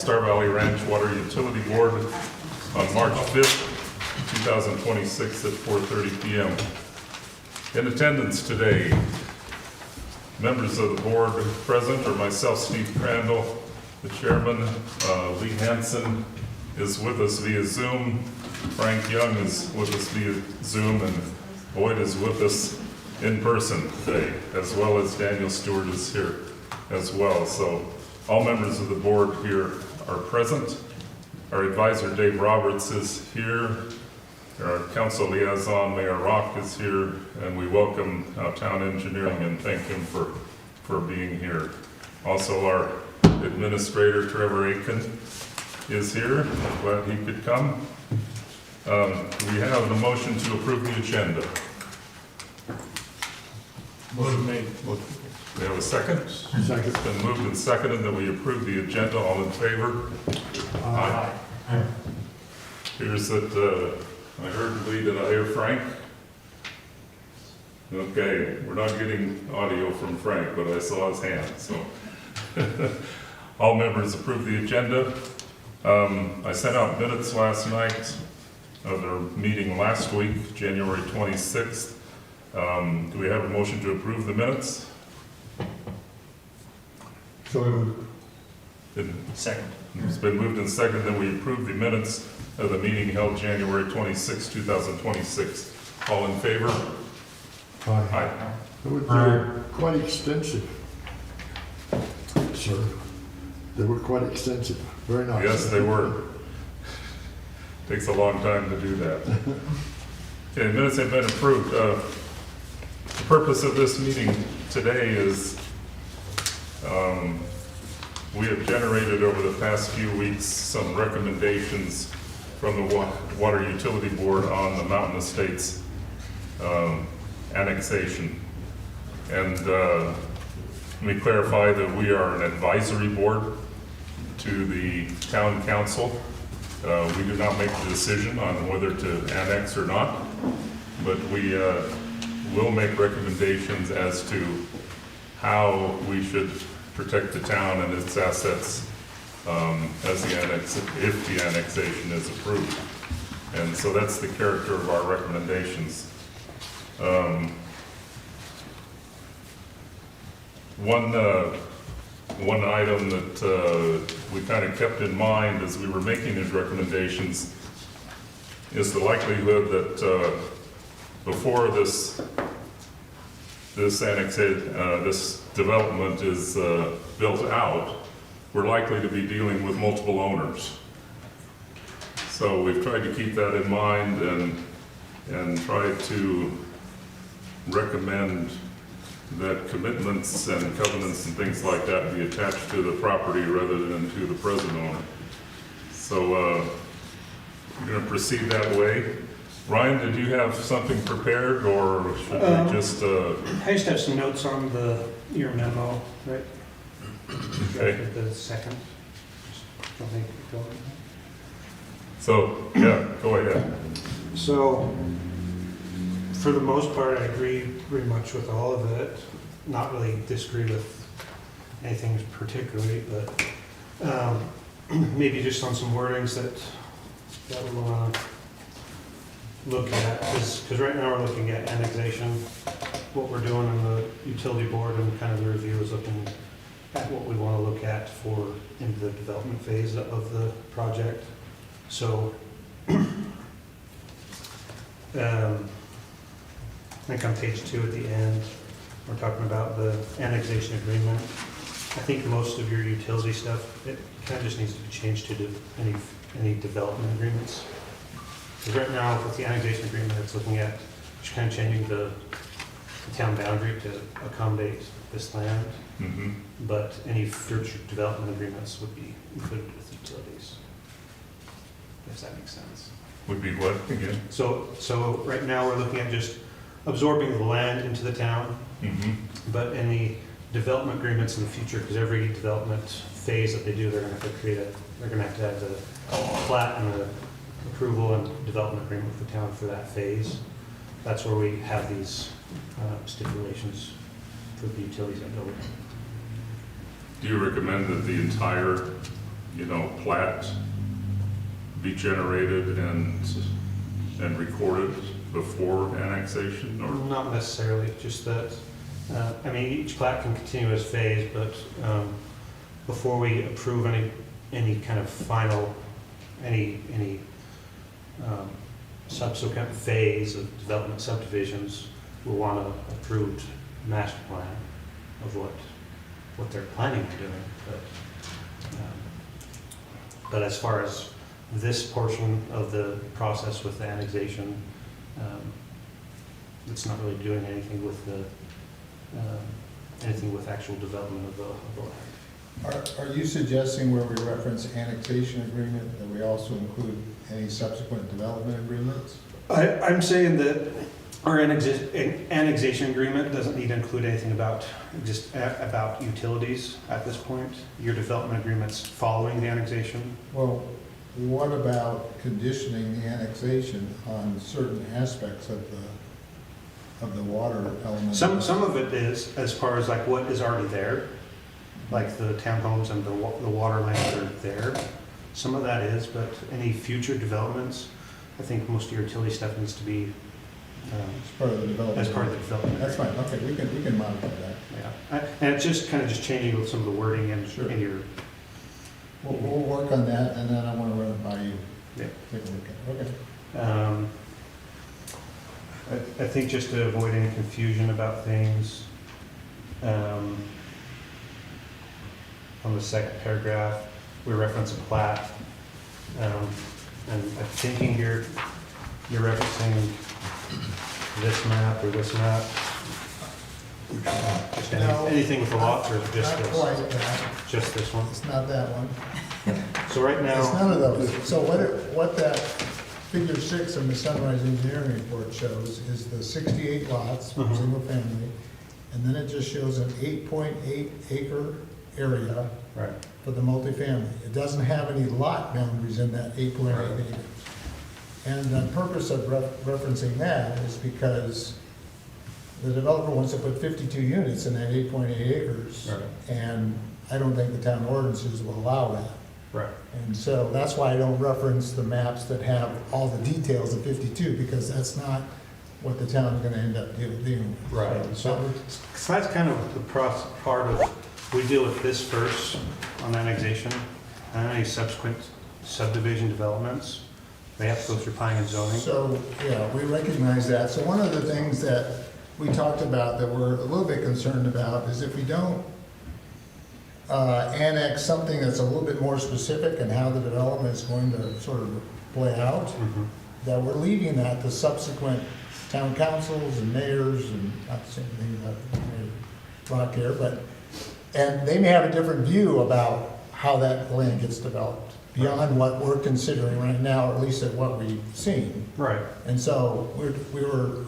Star Valley Ranch Water Utility Board on March 5th, 2026 at 4:30 p.m. In attendance today, members of the board present are myself, Steve Crandall, the chairman. Lee Hansen is with us via Zoom. Frank Young is with us via Zoom, and Boyd is with us in person today, as well as Daniel Stewart is here as well. So all members of the board here are present. Our advisor Dave Roberts is here. Our council liaison Mayor Rock is here, and we welcome town engineering and thank him for being here. Also our administrator Trevor Aiken is here. I'm glad he could come. We have the motion to approve the agenda. Motion made. We have a second? Second. It's been moved and seconded that we approve the agenda. All in favor? Aye. Here's that, I heard Lee, did I hear Frank? Okay, we're not getting audio from Frank, but I saw his hand, so. All members approve the agenda. I sent out minutes last night of our meeting last week, January 26th. Do we have a motion to approve the minutes? So Second. It's been moved and seconded that we approve the minutes of the meeting held January 26, 2026. All in favor? Aye. They were quite extensive, sir. They were quite extensive. Very nice. Yes, they were. Takes a long time to do that. Okay, minutes have been approved. The purpose of this meeting today is we have generated over the past few weeks some recommendations from the Water Utility Board on the Mountain Estates annexation. And let me clarify that we are an advisory board to the town council. We do not make the decision on whether to annex or not, but we will make recommendations as to how we should protect the town and its assets if the annexation is approved. And so that's the character of our recommendations. One item that we kind of kept in mind as we were making these recommendations is the likelihood that before this development is built out, we're likely to be dealing with multiple owners. So we've tried to keep that in mind and try to recommend that commitments and covenants and things like that be attached to the property rather than to the present owner. So we're going to proceed that way. Ryan, did you have something prepared, or should we just? I just have some notes on your memo, right? Okay. The second. Don't think it going. So yeah, go ahead. So, for the most part, I agree pretty much with all of it. Not really disagree with anything particularly, but maybe just on some wordings that we'll want to look at. Because right now we're looking at annexation. What we're doing in the utility board and kind of the review is looking at what we want to look at for into the development phase of the project. So, I think on page 2 at the end, we're talking about the annexation agreement. I think most of your utility stuff, it kind of just needs to be changed to any development agreements. Because right now, with the annexation agreement, it's looking at just kind of changing the town boundary to accommodate this land. Mm-hmm. But any future development agreements would be included with utilities. If that makes sense. Would be what again? So right now, we're looking at just absorbing the land into the town, Mm-hmm. but any development agreements in the future, because every development phase that they do, they're gonna have to have the plat and the approval and development agreement with the town for that phase. That's where we have these stipulations for the utilities that go with it. Do you recommend that the entire plat be generated and recorded before annexation, or? Not necessarily, just that, each plat can continue as phase, but before we approve any kind of final, any subsequent phase of development subdivisions, we'll want an approved master plan of what they're planning on doing. But as far as this portion of the process with the annexation, it's not really doing anything with anything with actual development of the land. Are you suggesting where we reference annexation agreement, that we also include any subsequent development agreements? I'm saying that our annexation agreement doesn't need to include anything about utilities at this point. Your development agreement's following the annexation. Well, what about conditioning the annexation on certain aspects of the water element? Some of it is, as far as like what is already there, like the townhomes and the water lines that are there. Some of that is, but any future developments, I think most of your utility stuff needs to be As part of the development. as part of the development. That's fine, okay, we can modify that. Yeah, and it's just kind of changing with some of the wording Sure. in your, We'll work on that, and then I want to run it by you. Yeah. Take a look at it, okay. I think just to avoid any confusion about things, on the second paragraph, we reference a plat, and I'm thinking you're referencing this map or this map. Just No. anything with the lots, or just Not this? quite that, Just this one? it's not that one. So right It's now, none of those. So what that figure 6 in the Sunrise Engineering Report shows is the 68 lots, Mhm. single family, and then it just shows an 8.8 acre area right, for the multifamily. It doesn't have any lot boundaries in that 8.8 Right. acres. And the purpose of referencing that is because the developer wants to put 52 units in that 8.8 acres. Right. And I don't think the town ordinances will allow that. right. And so that's why I don't reference the maps that have all the details of 52, because that's not what the town's gonna end up dealing with. Right, so that's kind of the part of, we deal with this first on annexation, and any subsequent subdivision developments, they have to go through planning and zoning. So, yeah, we recognize that. So one of the things that we talked about that we're a little bit concerned about is if we don't annex something that's a little bit more specific in how the development is going to sort of play out, Mhm. that we're leaving that to subsequent town councils and mayors, and not saying anything about Mayor Rock here, but, and they may have a different view about how that land gets developed, beyond what we're considering right now, or at least at what we've seen. Right, And so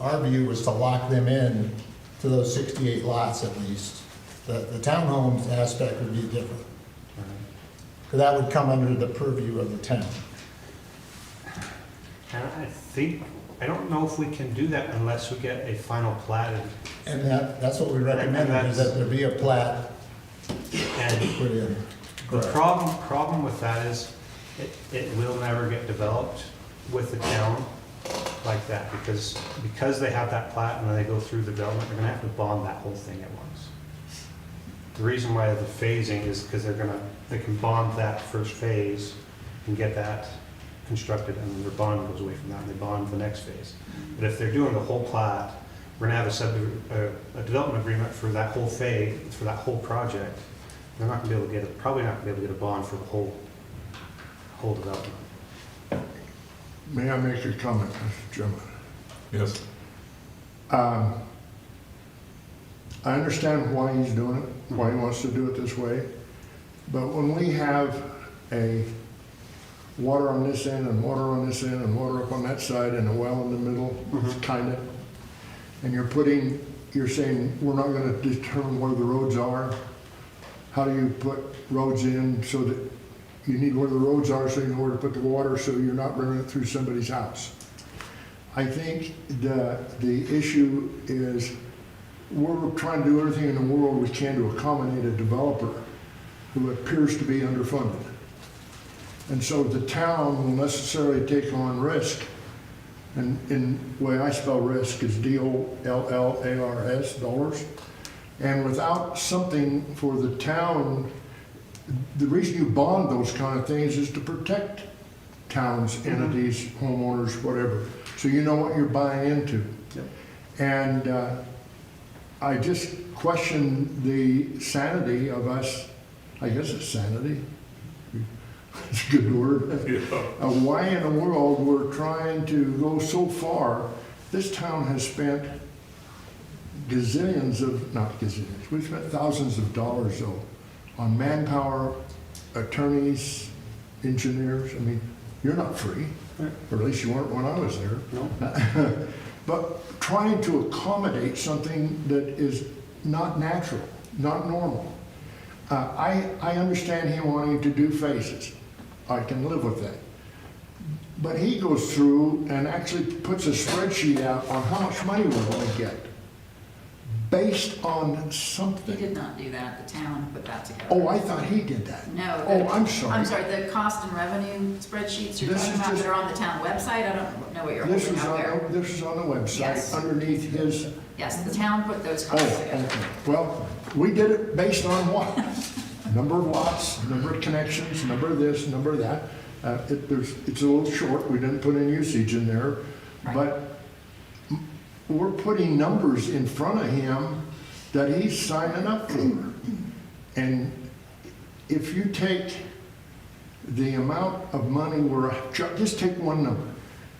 our view was to lock them in to those 68 lots at least. The townhomes aspect would be different, because that would come under the purview of the town. and I don't know if we can do that unless we get a final plat And that's what we recommended, is that there be a plat and put in. the problem with that is, it will never get developed with the town like that, because they have that plat and then they go through the development, they're gonna have to bond that whole thing at once. The reason why the phasing is because they can bond that first phase and get that constructed, and their bond goes away from that, and they bond the next phase. But if they're doing the whole plat, we're gonna have a development agreement for that whole phase, for that whole project. They're not gonna be able to probably not gonna be able to get a bond for the whole development. May I make a comment, Mr. Chairman? Yes. I understand why he's doing it, why he wants to do it this way, but when we have a water on this end and water on this end and water up on that side and a well in the middle, kind of, and you're saying, we're not gonna determine where the roads are, how do you put roads in so that you need where the roads are so you know where to put the water so you're not running it through somebody's house? I think the issue is we're trying to do everything in the world we can to accommodate a developer who appears to be underfunded. And so the town will necessarily take on risk. And in the way I spell risk is DOLLARS, dollars. And without something for the town, the reason you bond those kind of things is to protect towns, entities, homeowners, whatever. So you know what you're buying into. Yep. And I just question the sanity of us, I guess it's sanity. It's a good word. Yeah. Why in the world we're trying to go so far? This town has spent gazillions of, not gazillions, we've spent thousands of dollars though, on manpower, attorneys, engineers. I mean, you're not free, Right. or at least you weren't when I was there. No? But trying to accommodate something that is not natural, not normal. I understand him wanting to do phases. I can live with that. But he goes through and actually puts a spreadsheet out on how much money we're going to get based on He something. did not do that, the town put that together. Oh, I thought he did that. No. Oh, I'm sorry. I'm sorry, the cost and revenue spreadsheets you're This talking is about just- that are on the town website, I don't know what you're This holding is out there. on, this is on the website Yes. underneath his. Yes, the town put those Oh, costs together. okay. Well, we did it based on what? Number of lots, number of connections, number of this, number of that. It's a little short, we didn't put any usage in there, Right. but we're putting numbers in front of him that he's signing up for. And if you take the amount of money just take one number,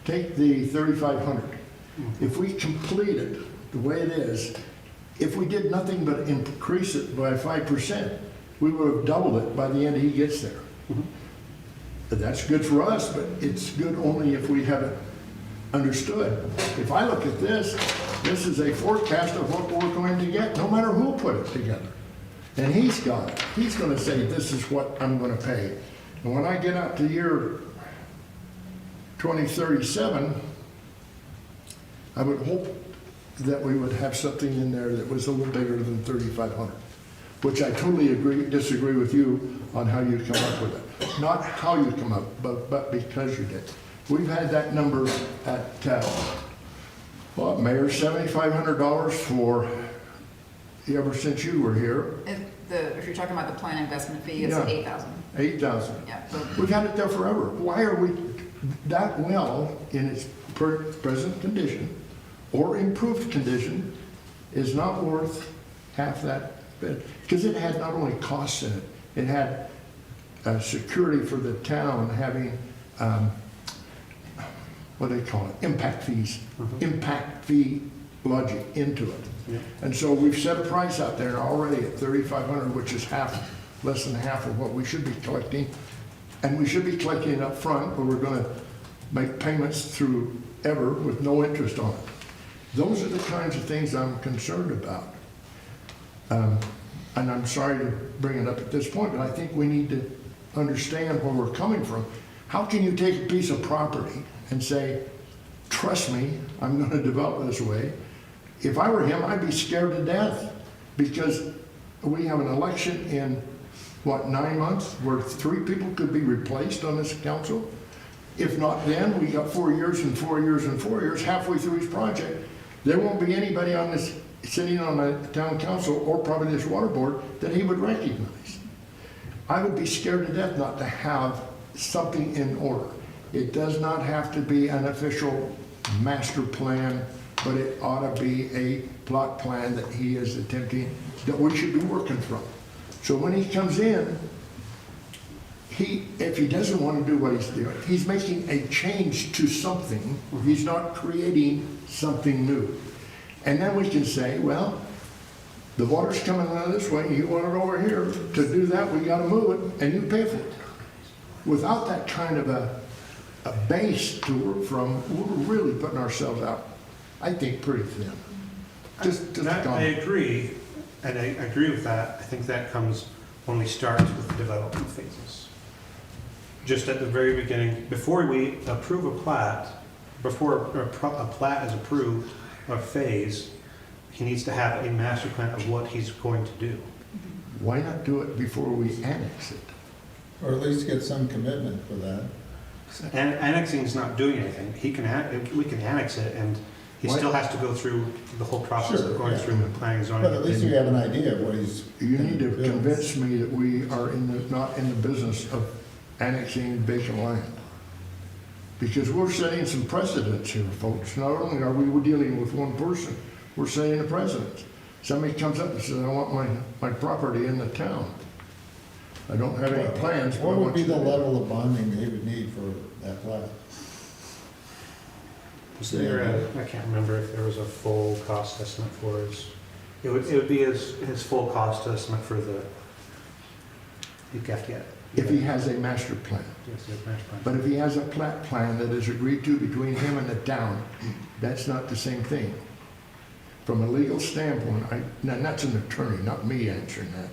take the 3,500. If we complete it the way it is, if we did nothing but increase it by 5%, we would have doubled it by the end he gets there. But that's good for us, but it's good only if we have it understood. If I look at this, this is a forecast of what we're going to get, no matter who put it together. And he's got it. He's going to say, this is what I'm going to pay. And when I get out to year 2037, I would hope that we would have something in there that was a little bigger than 3,500, which I totally disagree with you on how you come up with it. Not how you come up, but because you did. We've had that number at, well, Mayor, $7,500 for, ever since you were here, If you're talking about the plan investment fee, it's Yeah. 8,000. 8,000. Yeah, so We've had it there forever. Why are we that well in its present condition or improved condition is not worth half that bit? Because it had not only costs in it, it had security for the town having, what do they call it, impact fees, impact fee logic into it. Yeah. And so we've set a price out there already at 3,500, which is less than half of what we should be collecting. And we should be collecting it up front, but we're gonna make payments through ever with no interest on it. Those are the kinds of things I'm concerned about. And I'm sorry to bring it up at this point, but I think we need to understand where we're coming from. How can you take a piece of property and say, trust me, I'm gonna develop this way? If I were him, I'd be scared to death because we have an election in, 9 months where 3 people could be replaced on this council? If not then, we got 4 years and 4 years and 4 years, halfway through his project. There won't be anybody on this, sitting on the town council or probably this water board that he would recognize. I would be scared to death not to have something in order. It does not have to be an official master plan, but it ought to be a plot plan that he is attempting, that we should be working from. So when he comes in, if he doesn't want to do what he's doing, he's making a change to something. He's not creating something new. And then we can say, well, the water's coming out this way, you want it over here. To do that, we got to move it, and you pay for it. Without that kind of a base to work from, we're really putting ourselves out, I think, pretty thin. I agree, and I agree with that. I think that comes when we start with the development phases. Just at the very beginning, before we approve a plat, before a plat is approved, a phase, he needs to have a master plan of what he's going to do. Why not do it before we annex it? Or at least get some commitment for that. Annexing's not doing anything. We can annex it, and he Why- still has to go through the whole process Sure, of going yeah. through the planning and zoning. But at least you have an idea of what he's. You need to gonna build. convince me that we are not in the business of annexing vacant land. Because we're setting some precedents here, folks. Not only are we dealing with one person, we're setting a precedent. Somebody comes up and says, I want my property in the town. I don't have any plans, but I What would want be you the to. level of bonding they would need for that plat? Was there I can't remember if there was a full cost estimate for his, it would be his full cost estimate for the, you'd have to get. If he has a master plan. Yes, the master plan. But if he has a plat plan that is agreed to between him and the town, that's not the same thing. From a legal standpoint, now that's an attorney, not me answering that,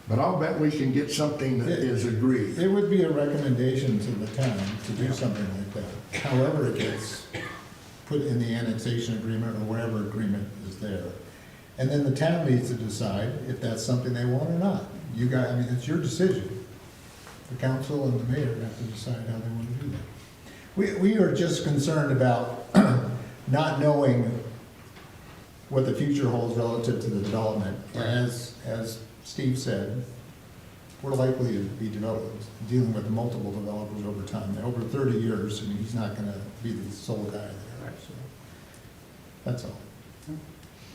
but I'll bet we can get something that is agreed. It would be a recommendation to the town to do something like that. However it gets put in the annexation agreement or whatever agreement is there. And then the town needs to decide if that's something they want or not. You guys, I mean, it's your decision. The council and the mayor have to decide how they want to do that. We are just concerned about not knowing what the future holds relative to the development. And as Steve said, we're likely to be dealing with multiple developers over time, over 30 years, and he's not gonna be the sole guy there, so. That's all.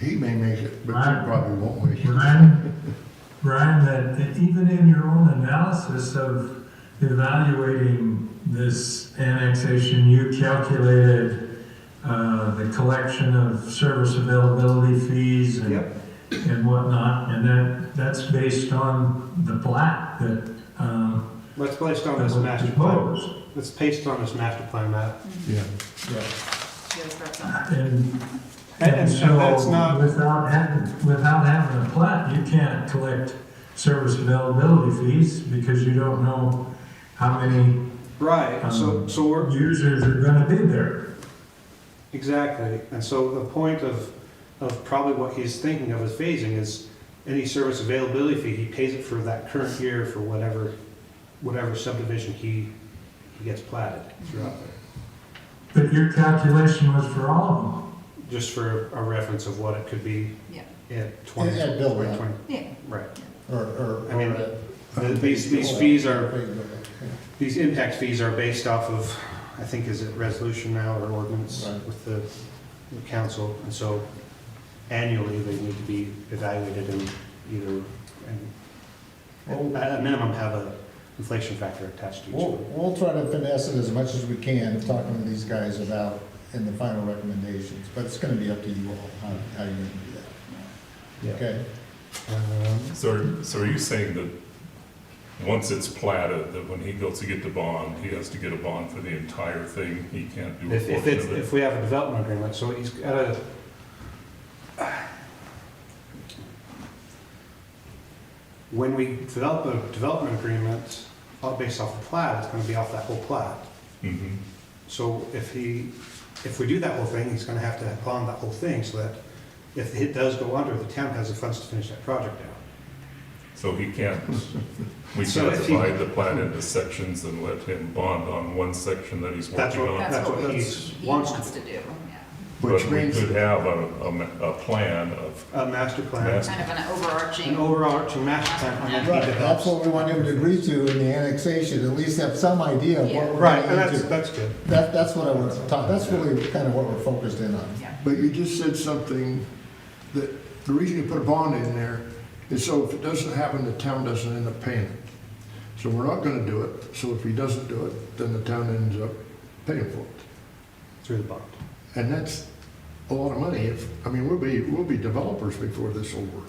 He may make it, but you probably won't make it. Brian, that even in your own analysis of evaluating this annexation, you calculated the collection of service availability fees and, Yep. and whatnot, and that's based on the plat that Well, it's based on that this was master plan. proposed. It's based on this master plan map. Yeah. Yeah. Yes, that's on. And so that's not, without having a plat, you can't collect service availability fees because you don't know how many right, so we're, users are gonna be there. exactly. And so the point of probably what he's thinking of as phasing is any service availability fee, he pays it for that current year for whatever subdivision he gets platted throughout there. But your calculation was for all of them. Just for a reference of what it could be Yeah, at 20, Yeah, build that. 2020. yeah. Right. Or. I mean, or, These or- fees are, these impact fees are based off of, I think, is it resolution now or ordinance Right. with the council? And so annually, they need to be evaluated and either, and at a minimum, have a inflation factor attached to each We'll, one. we'll try to finesse it as much as we can, talking to these guys about in the final recommendations, but it's gonna be up to you all, how you're gonna do that. Okay? So are you saying that once it's platted, that when he goes to get the bond, he has to get a bond for the entire thing? He can't do a If portion it's, of it? if we have a development agreement, so he's got a, when we develop a development agreement, all based off the plat, it's gonna be off that whole plat. Mhm. So if we do that whole thing, he's gonna have to bond that whole thing, so that if it does go under, the town has the funds to finish that project out. So he can't, we So can't if he- divide the plat into sections and let him bond on one section that he's That's working what- on? That's what he's- he wants wants to to do, yeah. Which But we means, could have a plan of, A master plan, Master- Kind of an an overarching, overarching master plan, and then he Right, that's develops. what we want him to agree to in the annexation, at least have some idea of what we're Right, and gonna that's into. good. That's what I want to talk, that's really kind of what we're focused in on. yeah. but you just said something that, the reason you put a bond in there is so if it doesn't happen, the town doesn't end up paying it. So we're not gonna do it, so if he doesn't do it, then the town ends up paying for it. Through the bond. And that's a lot of money. I mean, we'll be developers before this will work.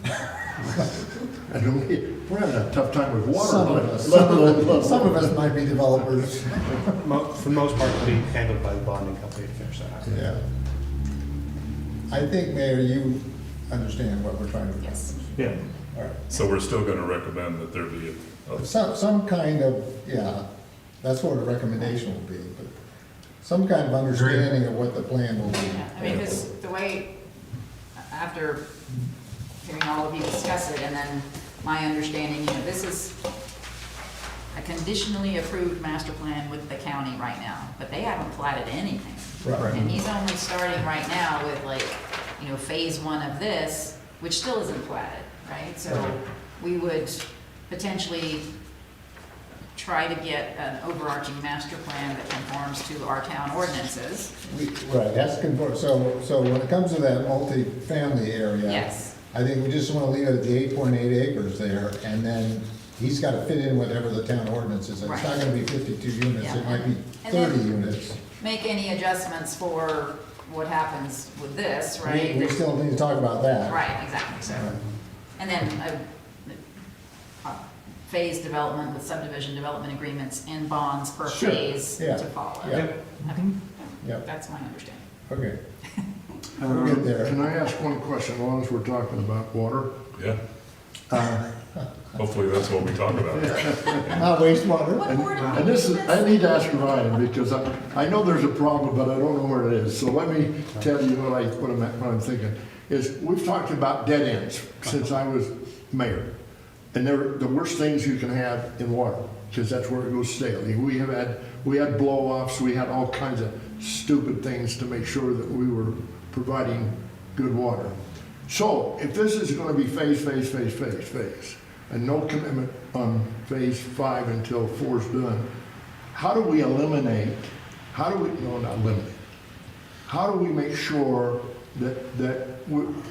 And we're having a tough time with water. Some of us, some of us might be developers. For the most part, it'll be handled by the bonding company to finish that out. Yeah. I think, Mayor, you understand what we're trying to accomplish. Yes. Yeah. All right. so we're still gonna recommend that there be a Some kind of, yeah, that's what a recommendation will be, but some kind of understanding of what the plan will be. Yeah, I mean, because the way, after hearing all of you discuss it, and then my understanding, this is, I conditionally approved master plan with the county right now, but they haven't platted anything. Right. And he's only starting right now with like, you know, phase one of this, which still isn't platted, right? So we would potentially try to get an overarching master plan that conforms to our town ordinances. Right, that's conform, so when it comes to that multi-family area. Yes. I think we just wanna leave it at the 8.8 acres there, and then he's gotta fit in whatever the town ordinance is. It's not Right. gonna be 52 units, Yeah. it might be And then- 30 units. Make any adjustments for what happens with this, right? We still need to talk about that. Right, exactly, so. And then a phase development with subdivision development agreements and bonds per Sure, phase yeah, to follow. yeah. Okay, Yep, that's my understanding. okay. We'll get there. Can I ask one question, as long as we're talking about water? Yeah. Hopefully that's what we talk about. Not wastewater. What board are we And this is, doing I need to ask Ryan, because I know there's a problem, but I don't know where it is. So let me tell you what I'm thinking, is we've talked about dead ends since I was mayor. And they're the worst things you can have in water, because that's where it goes stale. We had blow-offs, we had all kinds of stupid things to make sure that we were providing good water. So if this is gonna be phase, and no commitment on phase 5 until 4 is done, how do we eliminate, how do we make sure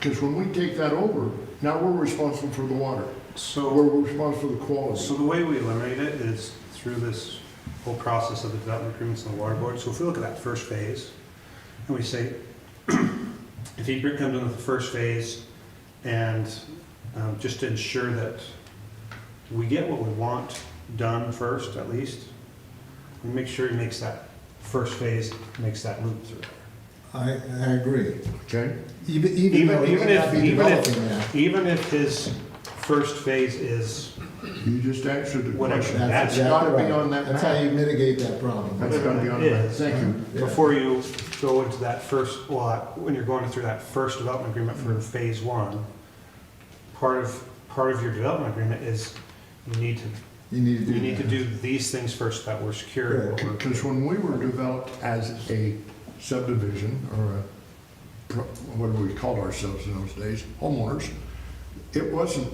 because when we take that over, now we're responsible for the water. So, We're responsible for the quality. so the way we eliminate it is through this whole process of the development agreements and the water board. So if we look at that first phase, and we say, if he comes into the first phase, and just to ensure that we get what we want done first, at least, we make sure he makes that first phase, makes that loop through. I agree. Okay? Even though he may not be developing that. Even if his first phase is You just answered the Whatever. question. That's That's gotta exactly be right. on that That's how map. you mitigate that problem. That's gotta be on the map. Is. Thank you. Yeah. before you go into that first, well, when you're going through that first development agreement for phase one, part of your development agreement is you need to do these things first that we're secure. Right. Because when we were developed as a subdivision, or what do we call ourselves in those days, homeowners, it wasn't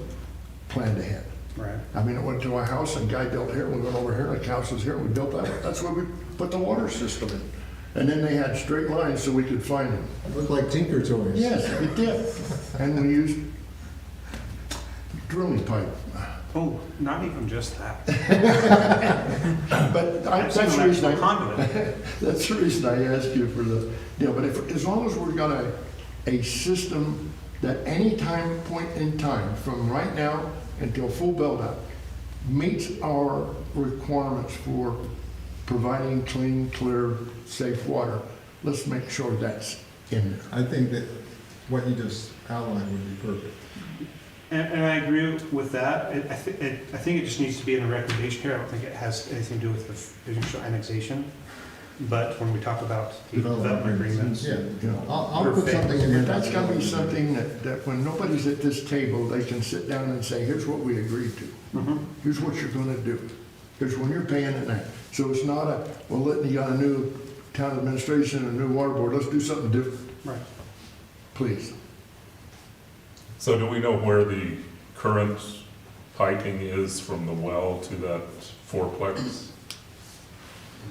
planned ahead. Right. I mean, it went to a house, and guy built here, and we went over here, and the house was here, and we built that. That's where we put the water system in. And then they had straight lines so we could find them. It looked like Tinker Toys. Yes, it did. And we used drilling pipe. Oh, not even just that. But I've that's seen the reason electrical I, conduit. that's the reason I asked you for the deal. But as long as we've got a system that any time, point in time, from right now until full build-out, meets our requirements for providing clean, clear, safe water, let's make sure that's in there. I think that what you just outlined would be perfect. And I agree with that. I think it just needs to be in the recommendation here. I don't think it has anything to do with the potential annexation. But when we talk about the development agreements, Yeah, Yeah. I'll put something in there. But that's gotta be something that when nobody's at this table, they can sit down and say, here's what we agreed to. Mhm. Here's what you're gonna do. Here's when you're paying it now. So it's not well, you got a new town administration, a new water board, let's do something different, right. please. So do we know where the current piping is from the well to that fourplex?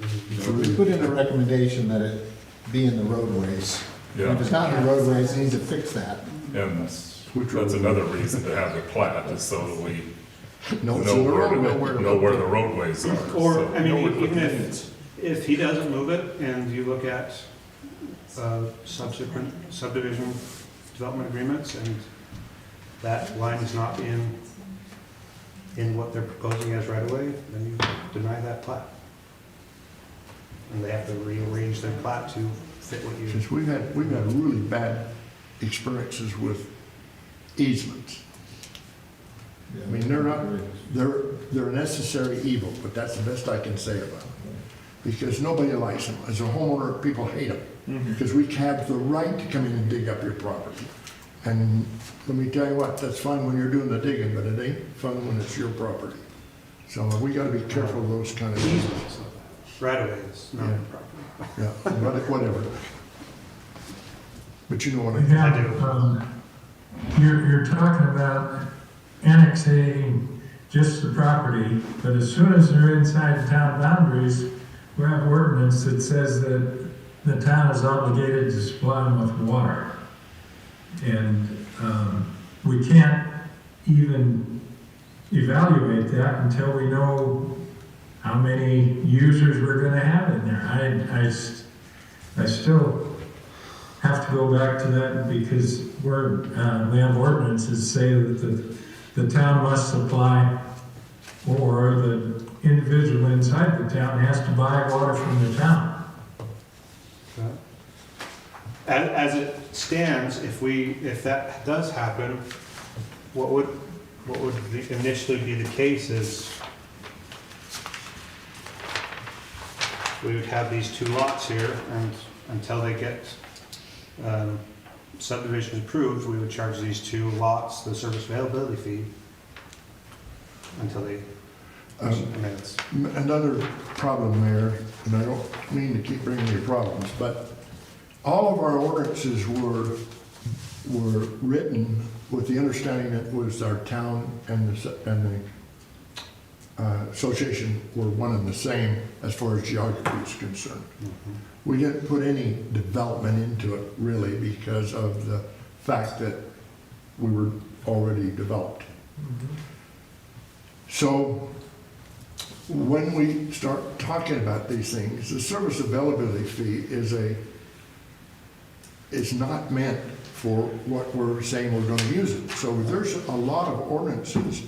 We put in a recommendation that it be in the roadways. Yeah, If it's not in the roadways, it needs to fix that. and that's another reason to have the plat, is so that we No, know it's in the road, know where the roadways are. Or, So- I mean, even if he doesn't move it and you look at subsequent subdivision development agreements and that line is not in what they're proposing as right away, then you deny that plat. And they have to rearrange their plat to fit what you. Since we've had really bad experiences with easements. I mean, they're a necessary evil, but that's the best I can say about it. Because nobody likes them. As a homeowner, people hate them. Because we have the right to come in and dig up your property. And let me tell you what, that's fun when you're doing the digging, but it ain't fun when it's your property. So we gotta be careful of those kind of things. Easements, right away is not Yeah. a problem. Yeah, but whatever. But you know what I We mean. have, you're talking about annexating just the property, but as soon as they're inside the town boundaries, we have ordinance that says that the town is obligated to supply them with water. And, we can't even evaluate that until we know how many users we're gonna have in there. I still have to go back to that because we have ordinances say that the town must supply, or the individual inside the town has to buy water from the town. As it stands, if that does happen, what would initially be the case is we would have these two lots here, and until they get subdivision approved, we would charge these two lots the service availability fee until they, I mean, it's, Another problem there, and I don't mean to keep bringing you problems, but all of our ordinances were written with the understanding that it was our town and the association were one and the same as far as geography is concerned. We didn't put any development into it really because of the fact that we were already developed. So when we start talking about these things, the service availability fee is not meant for what we're saying we're gonna use it. So there's a lot of ordinances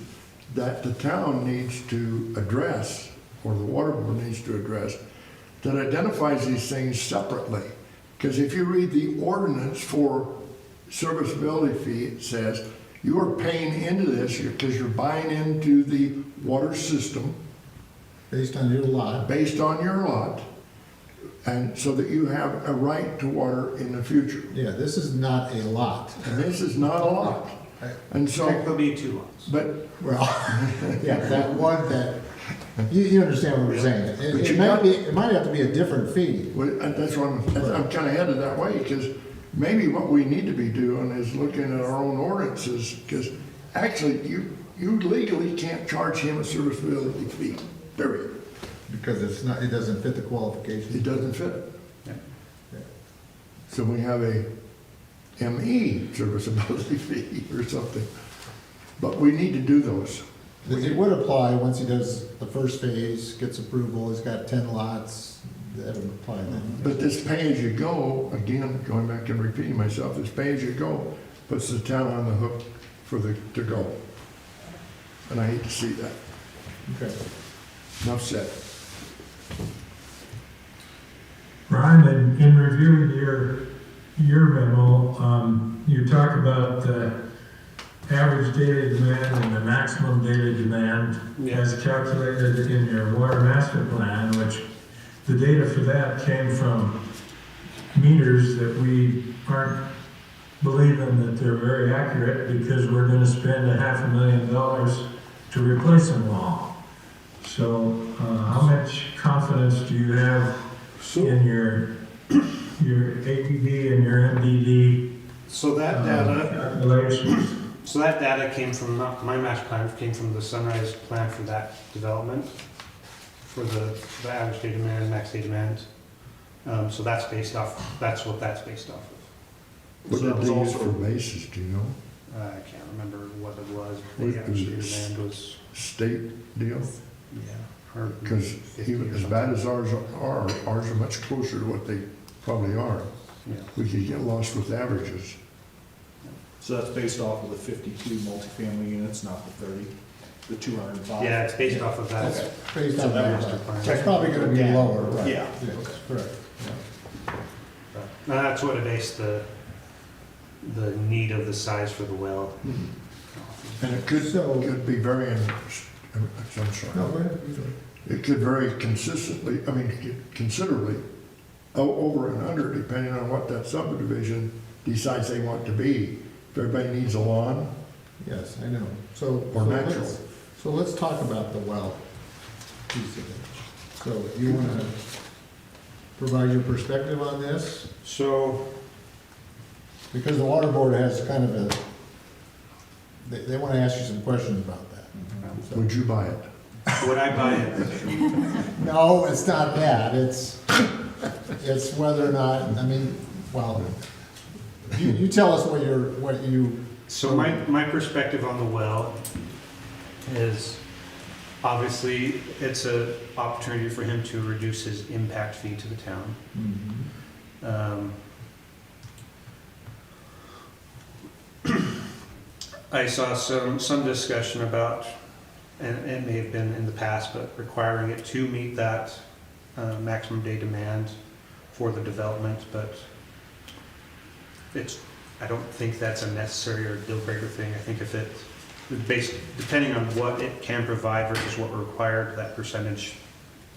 that the town needs to address, or the water board needs to address, that identifies these things separately. Because if you read the ordinance for serviceability fee, it says you are paying into this because you're buying into the water system Based on your lot. based on your lot, and so that you have a right to water in the future. Yeah, this is not a lot. And this is not a lot. And so, technically be two lots. but Well, yeah, that one that, you understand what we're saying. But It you might got- be, it might have to be a different fee. that's what I'm kind of headed that way, because maybe what we need to be doing is looking at our own ordinances, because actually, you legally can't charge him a serviceability fee, period. Because it's not, it doesn't fit the qualifications. It doesn't fit it. Yeah. So we have a ME serviceability fee or something. But we need to do those. It would apply once he does the first phase, gets approval, he's got 10 lots, that would apply then. But this pay-as-you-go, again, going back and repeating myself, this pay-as-you-go puts the town on the hook for to go. And I hate to see that. Okay. Enough said. Brian, in reviewing your memo, you talk about the average daily demand and the maximum daily demand Yeah. as calculated in your water master plan, which the data for that came from meters that we aren't believing that they're very accurate because we're gonna spend $500,000 to replace them all. So, how much confidence do you have in your APD and your MDD So that data, calculations? so that data came from, not my master plan, it came from the Sunrise plan for that development, for the average day demand, max day demand. So that's based off, that's what that's based off of. What So that did was they use also- for basis, do you know? I can't remember what it was. What The average day is- demand was, State deal? yeah. Because 50 or as bad something. as ours are much closer to what they probably are. Yeah. We could get lost with averages. So that's based off of the 52 multifamily units, not the 30, the 205? Yeah, it's based off of that. That's based So on that that. was the plan. It's probably gonna be Yeah. lower, right? Yeah. Yes, correct. And that's what it based the need of the size for the well. And it could So- be very, I'm No, sorry. go ahead. It could vary consistently, I mean, considerably, over and under, depending on what that subdivision decides they want to be. If everybody needs a lawn, Yes, I know. So Or so natural. let's talk about the well. piece of it. So you want to provide your perspective on this? So, Because the water board has kind of a, they want to ask you some questions about that. So- Would you buy it? would I buy it? No, it's not that, it's whether or not, I mean, well, you tell us what you. So my perspective on the well is, obviously, it's an opportunity for him to reduce his impact fee to the town. I saw some discussion about, and it may have been in the past, but requiring it to meet that maximum day demand for the development, but I don't think that's a necessary or deal breaker thing. I think if depending on what it can provide versus what required, that percentage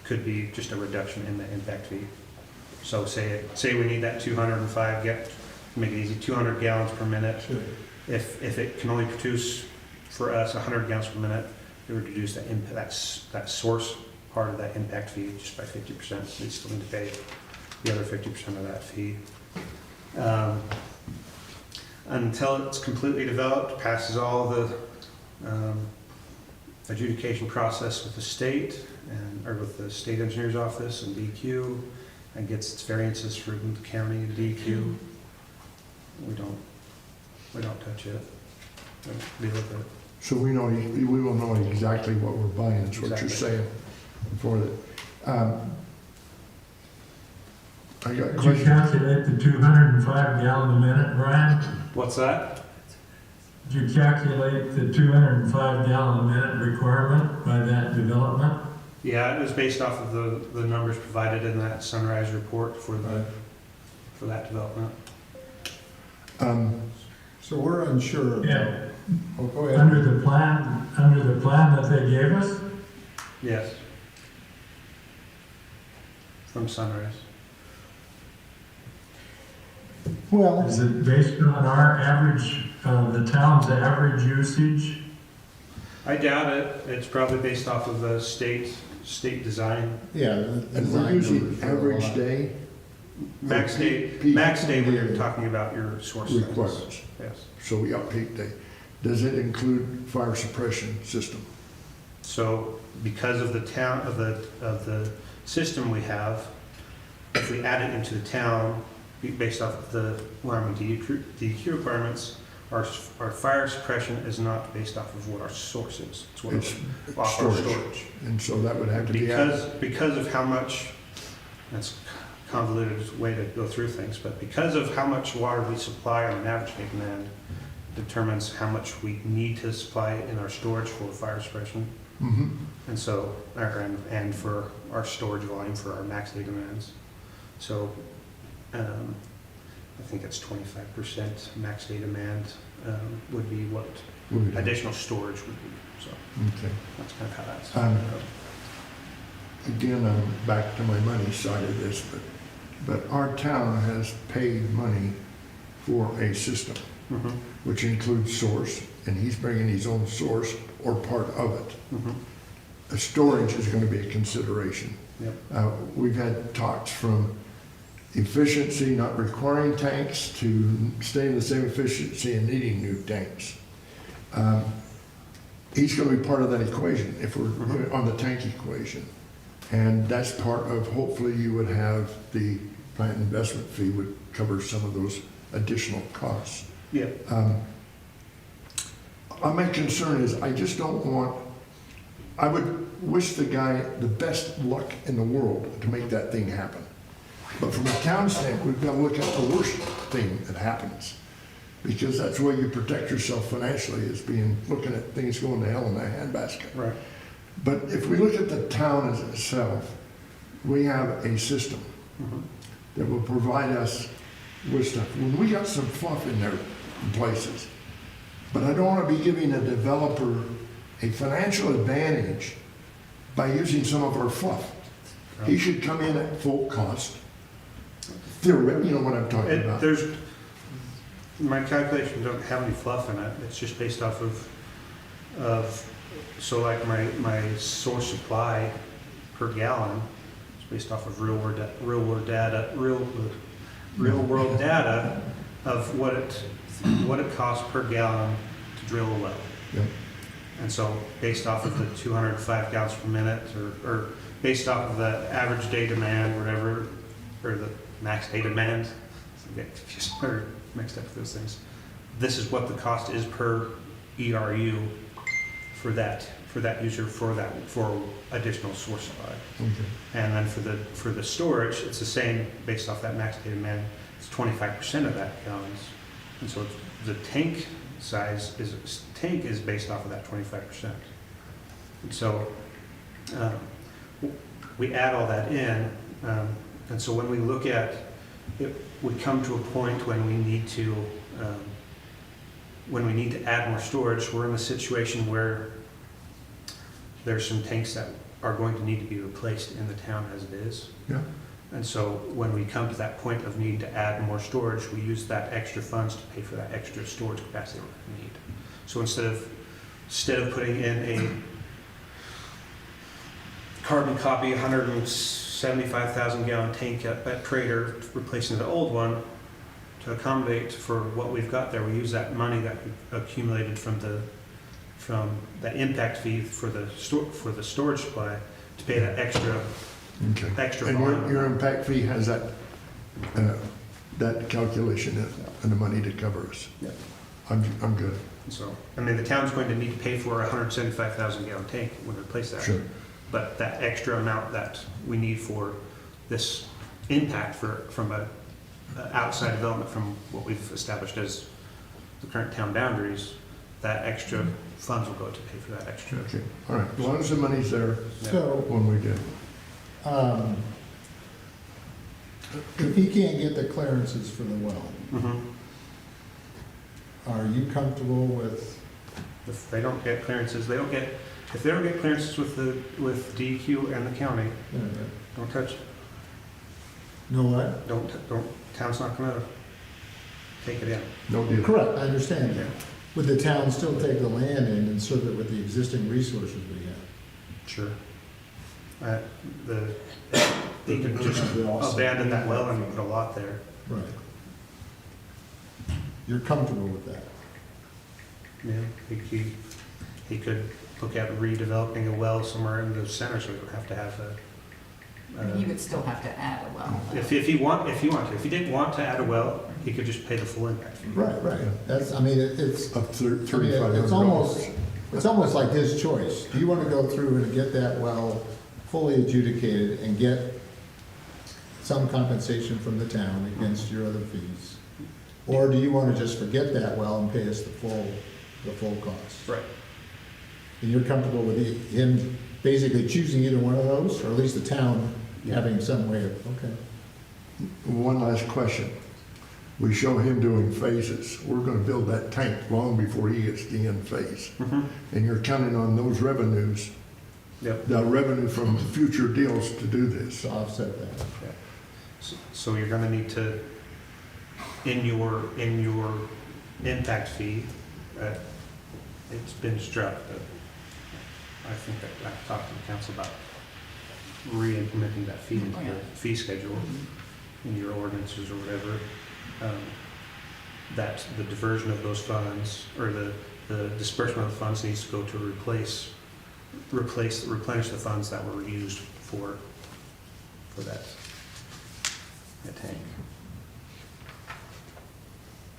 could be just a reduction in the impact fee. So say we need that 205, make it easy, 200 gallons per minute. Sure. If it can only produce for us 100 gallons per minute, it would reduce that source part of that impact fee just by 50%. They still need to pay the other 50% of that fee. Until it's completely developed, passes all the adjudication process with the state or with the state engineer's office and DEQ, and gets its variances from the county and DEQ. We don't touch it. We don't deal with it. So we will know exactly what we're buying, is what you're Exactly. saying. For the, I got Did you questions. calculate the 205 gallon a minute, Brian? What's that? Did you calculate the 205 gallon a minute requirement by that development? Yeah, it was based off of the numbers provided in that Sunrise report for that development. So we're unsure. Yeah. Oh, go ahead. Under the plan that they gave us? Yes. From Sunrise. Well, Is it based on our average, the town's average usage? I doubt it. It's probably based off of the state design. yeah. And we're using average day Max day, we are talking about your source. requirements. Yes. So we got peak day. Does it include fire suppression system? So because of the system we have, if we add it into the town, based off of the Wyoming DEQ requirements, our fire suppression is not based off of what our source is. It's what It's off our storage. storage. And so that would have to be added. Because of how much, that's a convoluted way to go through things, but because of how much water we supply on an average day demand determines how much we need to supply in our storage for fire suppression. Mhm. And so, and for our storage volume for our max day demands. So, I think it's 25% max day demand would be what Would be. additional storage would be. So Okay. that's kind of how that's. Again, I'm back to my money side of this, but our town has paid money for a system, Mhm, which includes source, and he's bringing his own source or part of it. mhm. The storage is going to be a consideration. Yep. We've had talks from efficiency, not requiring tanks, to staying the same efficiency and needing new tanks. He's going to be part of that equation if we're on the tank equation. And that's part of, hopefully you would have the plant investment fee would cover some of those additional costs. Yeah. My concern is I just don't want, I would wish the guy the best luck in the world to make that thing happen. But from a town standpoint, we've got to look at the worst thing that happens. Because that's where you protect yourself financially, is looking at things going to hell in a handbasket. Right. But if we look at the town as itself, we have a system Mhm. that will provide us with stuff. When we got some fluff in there in places, but I don't want to be giving a developer a financial advantage by using some of our fluff. He should come in at full cost. Theoretically, you know what I'm talking about. My calculations don't have any fluff in it. It's just based off of so like my source supply per gallon. It's based off of real world data of what it costs per gallon to drill a well. Yep. And so based off of the 205 gallons per minute, or based off of the average day demand, whatever, or the max day demand, I get confused or mixed up with those things. This is what the cost is per ERU for that user for additional source supply. Okay. And then for the storage, it's the same based off that max day demand. It's 25% of that gallons, and so the tank size is based off of that 25%. And so we add all that in, and so when we look at it, we come to a point when we need to add more storage. We're in a situation where there's some tanks that are going to need to be replaced in the town as it is. Yeah. And so when we come to that point of needing to add more storage, we use that extra funds to pay for that extra storage capacity we need. So instead of putting in a carbon copy 175,000 gallon tank at Trader, replacing the old one, to accommodate for what we've got there, we use that money that we accumulated from the impact fee for the storage supply to pay that extra Okay. And volume. your impact fee has that calculation in it, and the money to cover us. Yeah. I'm good. So, I mean, the town's going to need to pay for a 175,000 gallon tank when we replace that. Sure. But that extra amount that we need for this impact from a outside development from what we've established as the current town boundaries, that extra funds will go to pay for that extra. Okay, all right. As long as the money's there So, when we get. if he can't get the clearances for the well, Mhm. are you comfortable with, If they don't get clearances, if they don't get clearances with DEQ and the county, don't touch it. no what? Town's not gonna take it in. No deal. Correct, I understand that. Would the town still take the land in and serve it with the existing resources we have? Sure. They could just abandon that well and put a lot there. Right. You're comfortable with that? Yeah, he could look at redeveloping a well somewhere in the center, so we don't have to have You would still have to add a well. if he didn't want to add a well, he could just pay the full impact fee. Right, right. That's, I mean, it's, Up to I mean, $3,500. it's almost like his choice. Do you want to go through and get that well fully adjudicated and get some compensation from the town against your other fees? Or do you want to just forget that well and pay us the full cost? Right. And you're comfortable with him basically choosing either one of those, or at least the town having some way of, okay. One last question. We show him doing phases. We're gonna build that tank long before he gets the end phase. Mm-hmm. And you're counting on those revenues, Yep. the revenue from future deals to do this. To offset that. So you're gonna need to, in your impact fee, it's been struck, but I think that I've talked to the council about re-implementing that fee into the fee schedule in your ordinances or whatever. That the diversion of those funds, or the disbursement of the funds needs to go to replenish the funds that were used for that tank.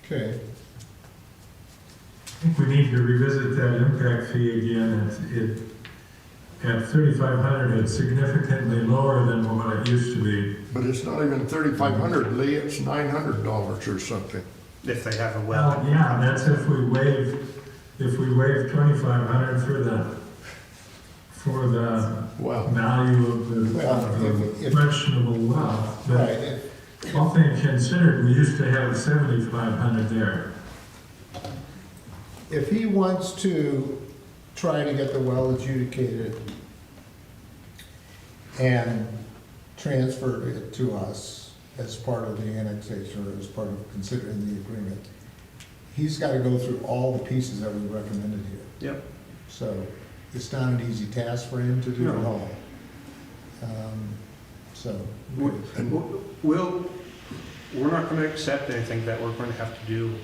Okay. I think we need to revisit that impact fee again. At $3,500, it's significantly lower than what it used to be. But it's not even $3,500, Lee, it's $900 or something. If they have a well. Well, yeah, that's if we waive $2,500 for the Wow. value of the Well, if- questionable well. But Right, all things considered, we used to have 7,500 there. if he wants to try to get the well adjudicated and transfer it to us as part of the annexation or as part of considering the agreement, he's got to go through all the pieces that we recommended here. Yep. So it's not an easy task for him to do it No. all. So, We're not gonna accept anything that we're going to have to do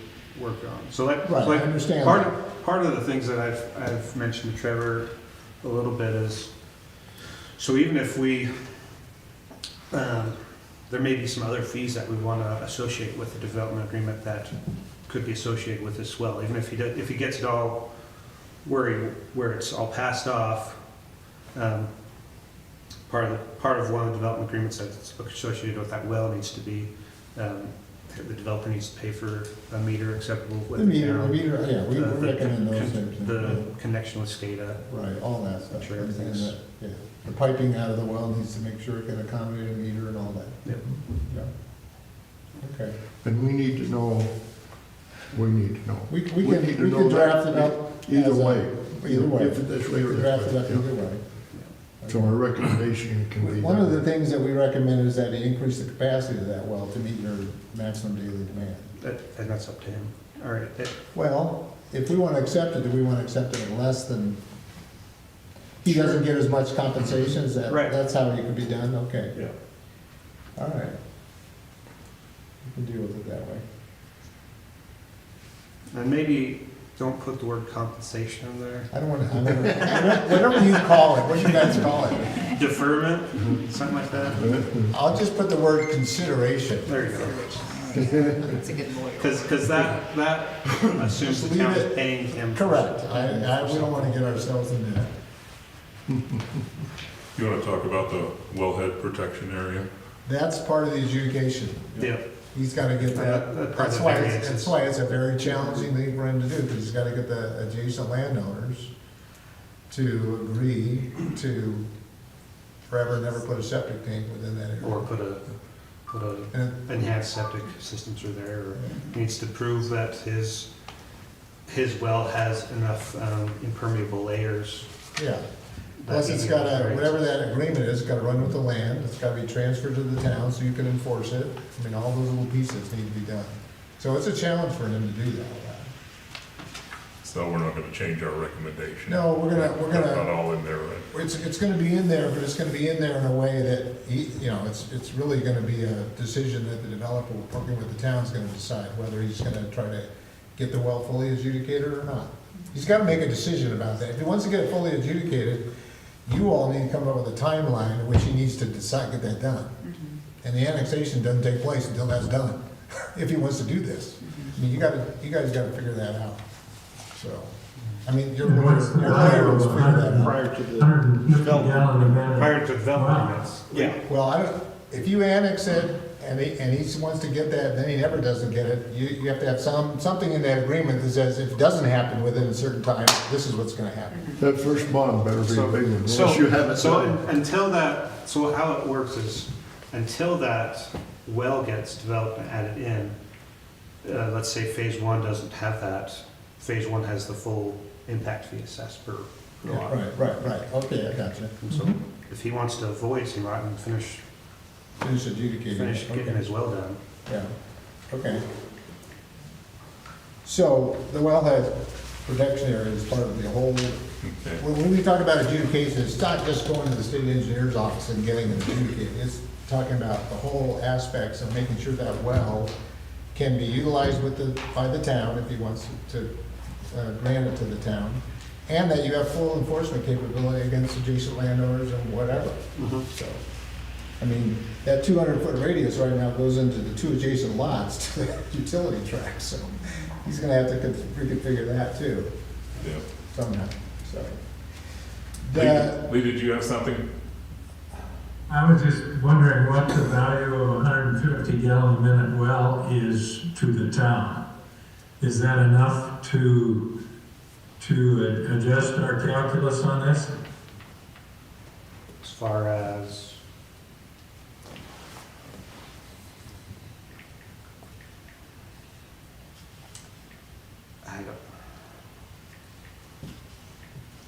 work on. So like, Right, I like, understand part of the things that I've mentioned to Trevor a little bit is, so even if we, there may be some other fees that we wanna associate with the development agreement that could be associated with this well, even if he gets it all where it's all passed off, part of one of the development agreements that's associated with that well needs to be, the developer needs to pay for a meter acceptable with the the meter, town. yeah, we the recommend those con- things. The connection with SCADA. Right, all that stuff. Sure, And everything's- yeah. The piping out of the well needs to make sure it can accommodate a meter and all that. Yep. Yeah. Okay. And we need to know, we need to know. We need to can know draft that it up. Either as a- way. Either way. If it this way We or can this draft it way, up yeah. either way. So our recommendation can be. One of the things that we recommend is that he increase the capacity of that well to meet your maximum daily demand. And that's up to him. All right, Well, if we want to accept it, do we want to accept it at less than, he doesn't get as much compensation, is that, Right. that's how it could be done? Okay, yeah. all right. We can deal with it that way. And maybe don't put the word compensation in there. I don't want to, whatever you call it, what do you guys call it? Deferment, something like that. I'll just put the word consideration. There you go. It's a good lawyer. Because that assumes Just the leave town is it- paying him. Correct, we don't want to get ourselves in that. You want to talk about the wellhead protection area? That's part of the adjudication. Yeah. He's got to get that, Part of that's the why, variances. that's why it's a very challenging thing for him to do, because he's got to get the adjacent landowners to agree to forever never put a septic tank within that area. Or put a And- enhanced septic systems are there, or needs to prove that his well has enough impermeable layers. Yeah, that plus he it's got to, needs, whatever that agreement is, it's got to run with the land, it's got to be transferred to the town so you can enforce it. I mean, all those little pieces need to be done. So it's a challenge for him to do that. So we're not going to change our recommendation. No, we're That's not gonna, all in there, right? it's gonna be in there, but it's gonna be in there in a way that he, you know, it's really gonna be a decision that the developer, working with the town's gonna decide whether he's gonna try to get the well fully adjudicated or not. He's gotta make a decision about that. If he wants to get it fully adjudicated, you all need to come up with a timeline in which he needs to decide, get that done. And the annexation doesn't take place until that's done, if he wants to do this. I mean, you guys gotta figure that out, so. I mean, your And what's the lawyer will figure that out. Prior to the 150 gallon a minute. Prior to development Wow. permits. Yeah. Well, I don't, if you annex it and he wants to get that, then he never doesn't get it, you have to have something in that agreement that says if it doesn't happen within a certain time, this is what's gonna happen. That first bond better be a big one, So, unless you have it so done. until that, so how it works is, until that well gets developed and added in, let's say phase one doesn't have that, phase one has the full impact fee assessed per lot. Right, okay, I got you. And so if he wants to avoid some lot and finish Adjudicating. getting Okay. his well done, Yeah, okay. So the wellhead protection area is part of the whole, Okay. when we talk about adjudication, it's not just going to the state engineer's office and getting it adjudicated. It's talking about the whole aspects of making sure that well can be utilized by the town if he wants to grant it to the town, and that you have full enforcement capability against adjacent landowners and whatever. So, I mean, that 200-foot radius right now goes into the two adjacent lots to the utility track, so he's gonna have to reconfigure that too, Yeah. somehow, so. Lee, did you have something? I was just wondering what the value of a 150 gallon a minute well is to the town. Is that enough to adjust our calculus on this? as far as,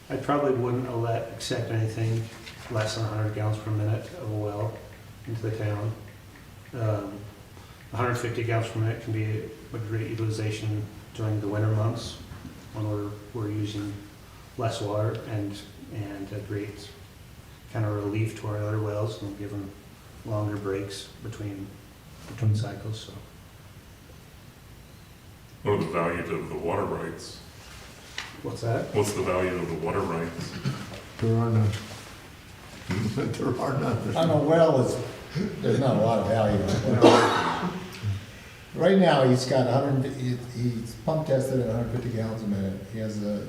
I probably wouldn't accept anything less than 100 gallons per minute of a well into the town. 150 gallons per minute can be a great utilization during the winter months when we're using less water, and a great kind of relief to our other wells and give them longer breaks between cycles, so. What are the values of the water rights? What's that? What's the value of the water rights? There are none. There are none. On a well, there's not a lot of value. in it. Right now, he's got 100, he's pump tested at 150 gallons a minute. He has a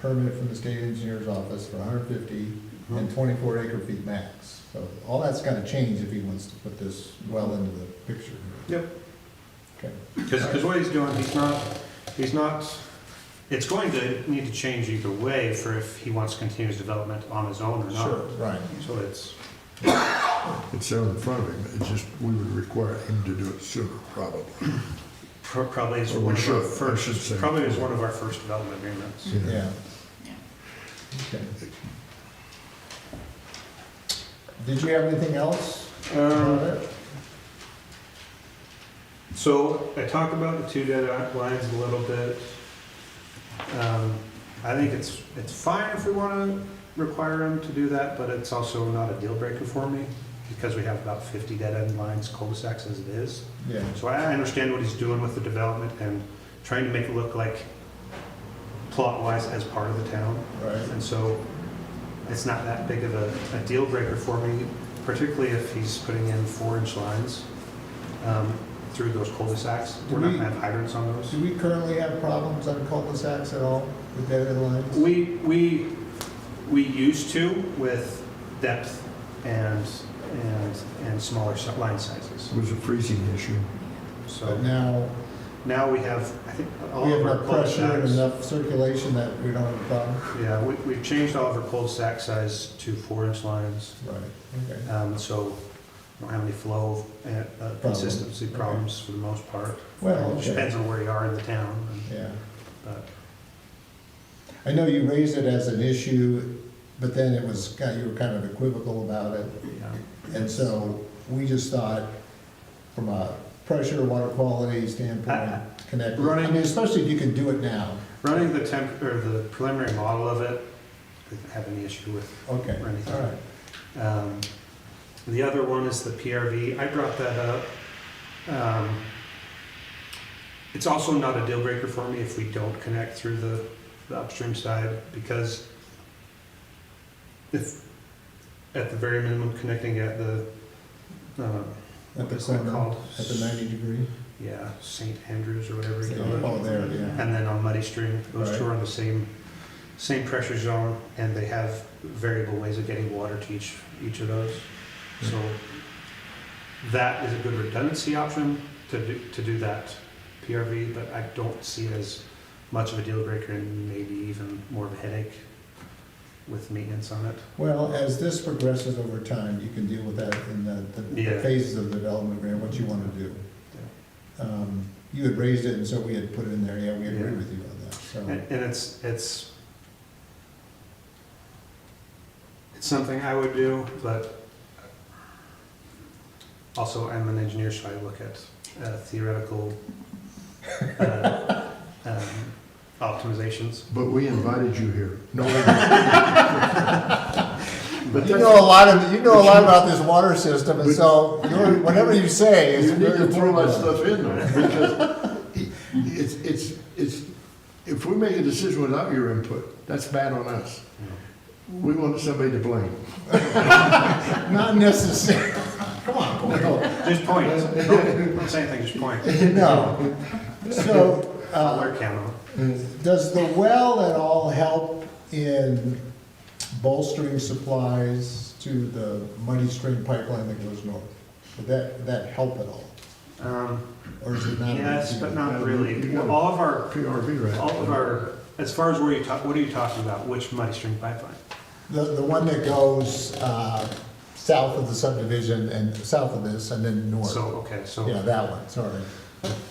permit from the state engineer's office for 150 and 24 acre feet max. So all that's gotta change if he wants to put this well into the picture. Yep. Okay. Because what he's doing, he's not, it's going to need to change either way for if he wants continuous development on his own or Sure, not. right. So it's, It's there in front of him, it's just, we would require him to do it sooner, probably. probably is Or we one of our should, I should first, say. probably is one of our first development agreements. You know. Yeah. Okay. Did you have anything else? about it? So I talked about the two dead lines a little bit. I think it's fine if we want to require him to do that, but it's also not a deal breaker for me because we have about 50 dead end lines, cul-de-sacs as it is. Yeah. So I understand what he's doing with the development and trying to make it look like plot-wise as part of the town. Right. And so it's not that big of a deal breaker for me, particularly if he's putting in 4-inch lines through those cul-de-sacs. We're not gonna have hydrants on those. Do we currently have problems on cul-de-sacs at all with dead end lines? We used to with depth and smaller line sizes. It was a freezing issue. So But now, now we have, I think, all we have of our enough pressure and cul-de-sacs. enough circulation that we don't have a problem? Yeah, we've changed all of our cul-de-sac size to 4-inch lines. Right, okay. So we don't have any flow and consistency Okay. problems for the most part. Well, It okay. depends on where you are in the town. Yeah. But I know you raised it as an issue, but then it was, you were kind of equivocal about it. yeah. And so we just thought, from a pressure, water quality standpoint, connect, I mean, especially if you can do it now. Running the the preliminary model of it, I didn't have any issue with Okay, or anything. all right. The other one is the PRV. I brought that up. It's also not a deal breaker for me if we don't connect through the upstream side, because if, at the very minimum, connecting at the, At what the is that corner, called? at the 90 degree. Yeah, St. Andrews or whatever you call it. Oh, there, yeah. And then on Muddy Stream, those two Right. are in the same pressure zone, and they have variable ways of getting water to each of those. So that is a good redundancy option to do that PRV, but I don't see it as much of a deal breaker and maybe even more of a headache with maintenance on it. Well, as this progresses over time, you can deal with that in the Yeah. phases of the development agreement, what you want to do. You had raised it, and so we had put it in there, yeah, we agree Yeah. with you on that, so. And it's something I would do, but also I'm an engineer, so I look at theoretical optimizations. But we invited you here. No, we But You that's- know a lot about this water system, and so whatever you say is You need very to throw that important. stuff in there, because it's, if we make a decision without your input, that's bad on us. We want somebody to blame. Not necessarily. Come on, Paul. Just point. Don't say anything, just point. No. So, I'll wear camo. does the well at all help in bolstering supplies to the Muddy Stream pipeline that goes north? Would that help at all? Or is it not? a big Yes, deal? but not really. You got All of our, PRV, right? as far as what are you talking about? Which Muddy Stream pipeline? The one that goes south of the subdivision and south of this and then north. So, Yeah, that one, sorry.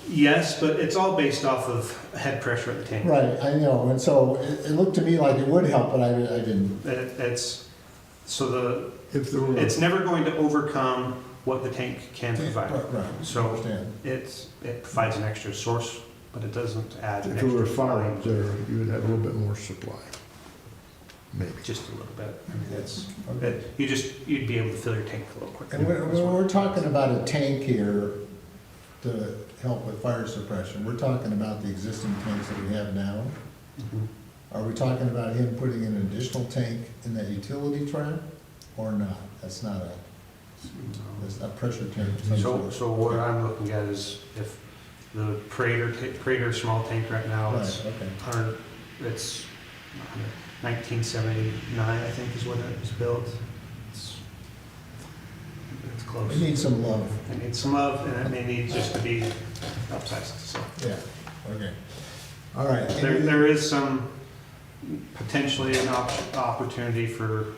yes, but it's all based off of head pressure at the tank. Right, I know, and so it looked to me like it would help, but I didn't. It's If there were, it's never going to overcome what the tank can provide. Right, So understand. it provides an extra source, but it doesn't add an if there were extra fire volume. up there, you would have a little bit more supply. maybe. just a little bit. I mean, you'd be able to fill your tank a little quicker. And we're talking about a tank here to help with fire suppression. We're talking about the existing tanks that we have now. Mhm. Are we talking about him putting in an additional tank in that utility trap or not? That's not that's a pressure tank. of some sort. So what I'm looking at is if the Prater small tank right now, Right, it's okay. it's 1979, I think, is when it was built. It's close. We need some love. It needs some love, and it may need just to be upsized, so. Yeah, okay. All right. There is some, potentially an opportunity for,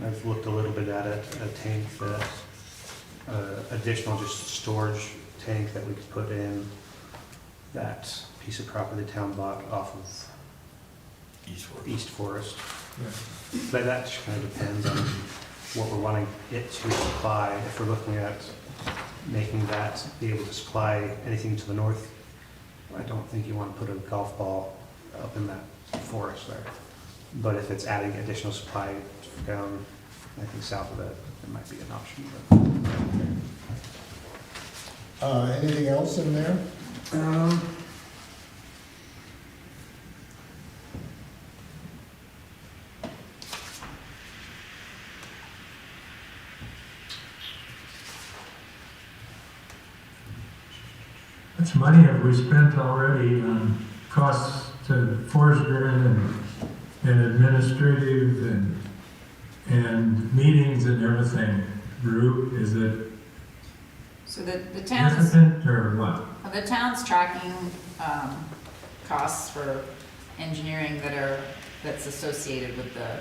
I've looked a little bit at it, a tank that, additional just storage tank that we could put in that piece of property the town bought off of East Forest. Yeah. But that just kind of depends on what we're wanting it to supply. If we're looking at making that be able to supply anything to the north, I don't think you want to put a golf ball up in that forest there. But if it's adding additional supply down, I think south of it, it might be an option. Anything else in there? How much money have we spent already on costs to Forest Green and administrative and meetings and everything? Drew, is it So the town's, significant or what? the town's tracking, costs for engineering that's associated with the,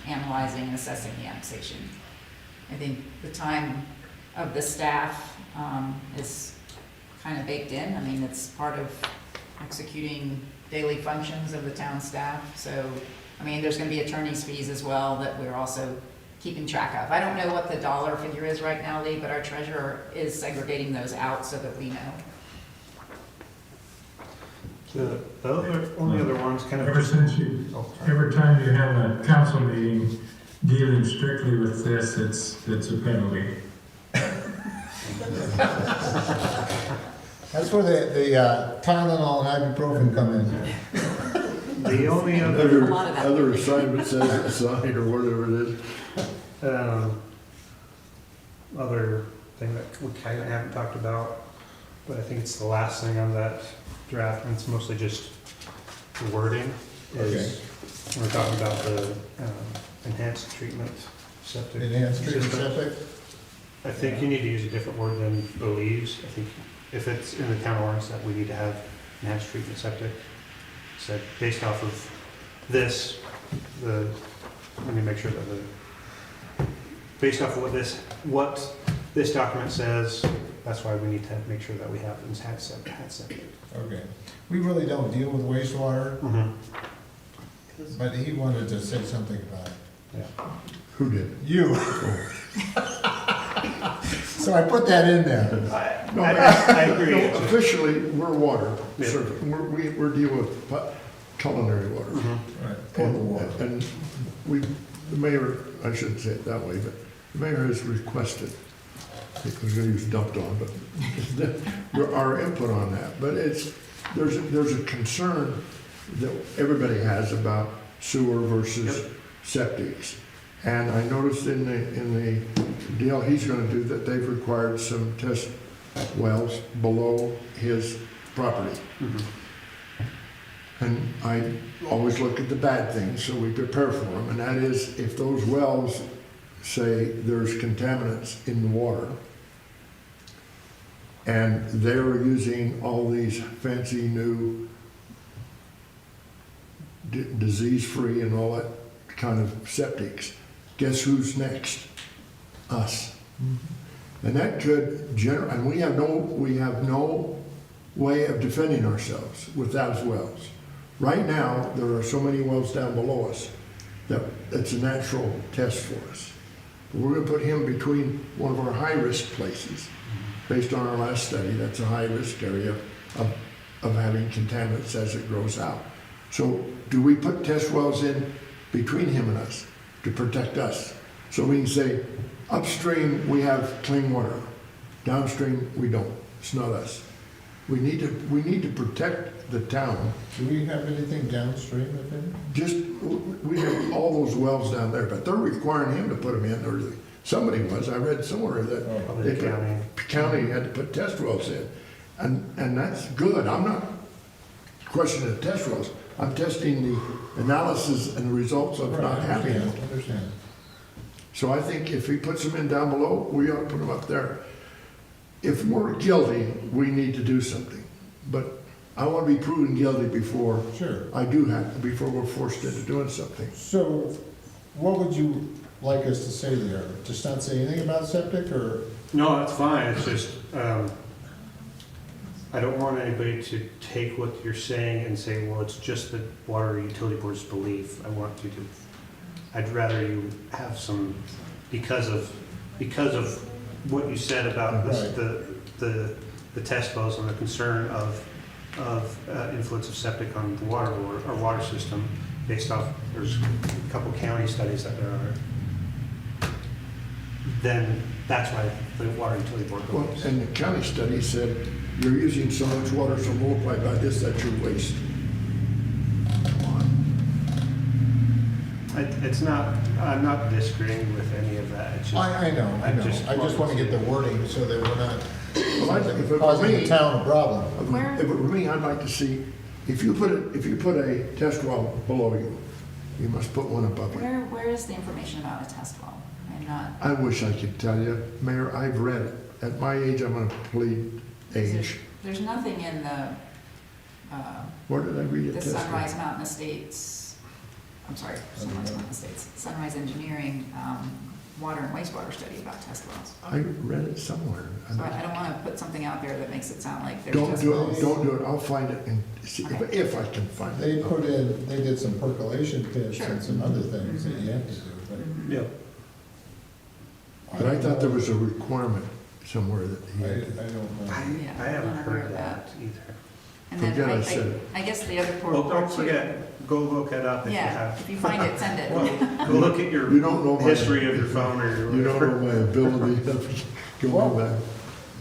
analyzing and assessing the annexation. I think the time of the staff, is kind of baked in. I mean, it's part of executing daily functions of the town staff. So, I mean, there's gonna be attorney's fees as well that we're also keeping track of. I don't know what the dollar figure is right now, Lee, but our treasurer is segregating those out so that we know. The only other ones kind of Ever just, since you, oh, sorry. every time you have a council meeting dealing strictly with this, it's a penalty. That's where the Tylenol and ibuprofen come in. The only A other, lot of that. Other assignment says aside or whatever it is. other thing that we kind of haven't talked about, but I think it's the last thing on that draft, and it's mostly just the wording, is we're talking about the enhanced treatment septic. Enhanced treatment system. septic? I think you need to use a different word than believes. I think if it's in the town ordinance that we need to have enhanced treatment septic, said based off of this, let me make sure that based off of what this document says, that's why we need to make sure that we have enhanced septic. Okay. We really don't deal with wastewater, but he wanted to say something about it. Yeah. Who did? You. So I put that in there. No, I agree. No, officially, we're water. Yeah. So we're dealing with culinary water. Right, potable water. And the mayor, I shouldn't say it that way, but the mayor has requested, I was gonna use dumped on, but our input on that. But there's a concern that everybody has about sewer versus septics. And I noticed in the deal he's gonna do that they've required some test wells below his property. And I always look at the bad things, so we prepare for them, and that is if those wells say there's contaminants in the water, and they're using all these fancy new disease-free and all that kind of septics, guess who's next? Us. And that could and we have no way of defending ourselves with those wells. Right now, there are so many wells down below us that it's a natural test for us. But we're gonna put him between one of our high-risk places. Based on our last study, that's a high-risk area of having contaminants as it grows out. So do we put test wells in between him and us to protect us? So we can say, upstream, we have clean water. Downstream, we don't. It's not us. We need to protect the town. Do we have anything downstream of him? Just, we have all those wells down there, but they're requiring him to put them in, or somebody was. I read somewhere that Probably they the county. county had to put test wells in. And that's good. I'm not questioning the test wells. I'm testing the analysis and the results of not having them. Understand. So I think if he puts them in down below, we ought to put them up there. If we're guilty, we need to do something. But I want to be proven guilty before Sure. before we're forced into doing something. So what would you like us to say there? Just not say anything about septic, or? No, that's fine, it's just, I don't want anybody to take what you're saying and say, well, it's just the water utility board's belief. I'd rather you have some, because of what you said about this, the test wells and the concern of influence of septic on the water board, or water system, based off, there's a couple county studies that there are. Then that's why the water utility board Well, believes. and the county study said, you're using so much water, so multiply by this, that's your waste. It's not, I'm not disagreeing with any of that, it's just. I know. I just want to get the wording so that we're not If it were causing the me, town a problem. if it were me, I'd like to see, if you put a test well below you, you must put one above you. Where is the information about a test well? I'm not, I wish I could tell you, Mayor, I've read it. At my age, I'm gonna plead age. there's nothing in the, Where did I read it? the Test well? Sunrise Mountain Estates, I'm sorry, Sunrise Mountain Estates, Sunrise Engineering, water and wastewater study about test wells. I read it somewhere. So I don't wanna put something out there that makes it sound like there's Don't test do wells. it, don't do it. I'll find it and see, Okay. if I can find They it. they did some percolation tests Sure. and some other things that you have to do, but. Mhm. Yeah. But I thought there was a requirement somewhere that he I had. don't know. Yeah, I haven't I'm not aware heard of that either. And then Forget I said it. I guess the other part. Well, don't part too- forget, go look it up if you Yeah, have. if you find it, send it. Well, go look at your You don't know my- history of your phone or your You don't whatever. know my ability of Well- going back.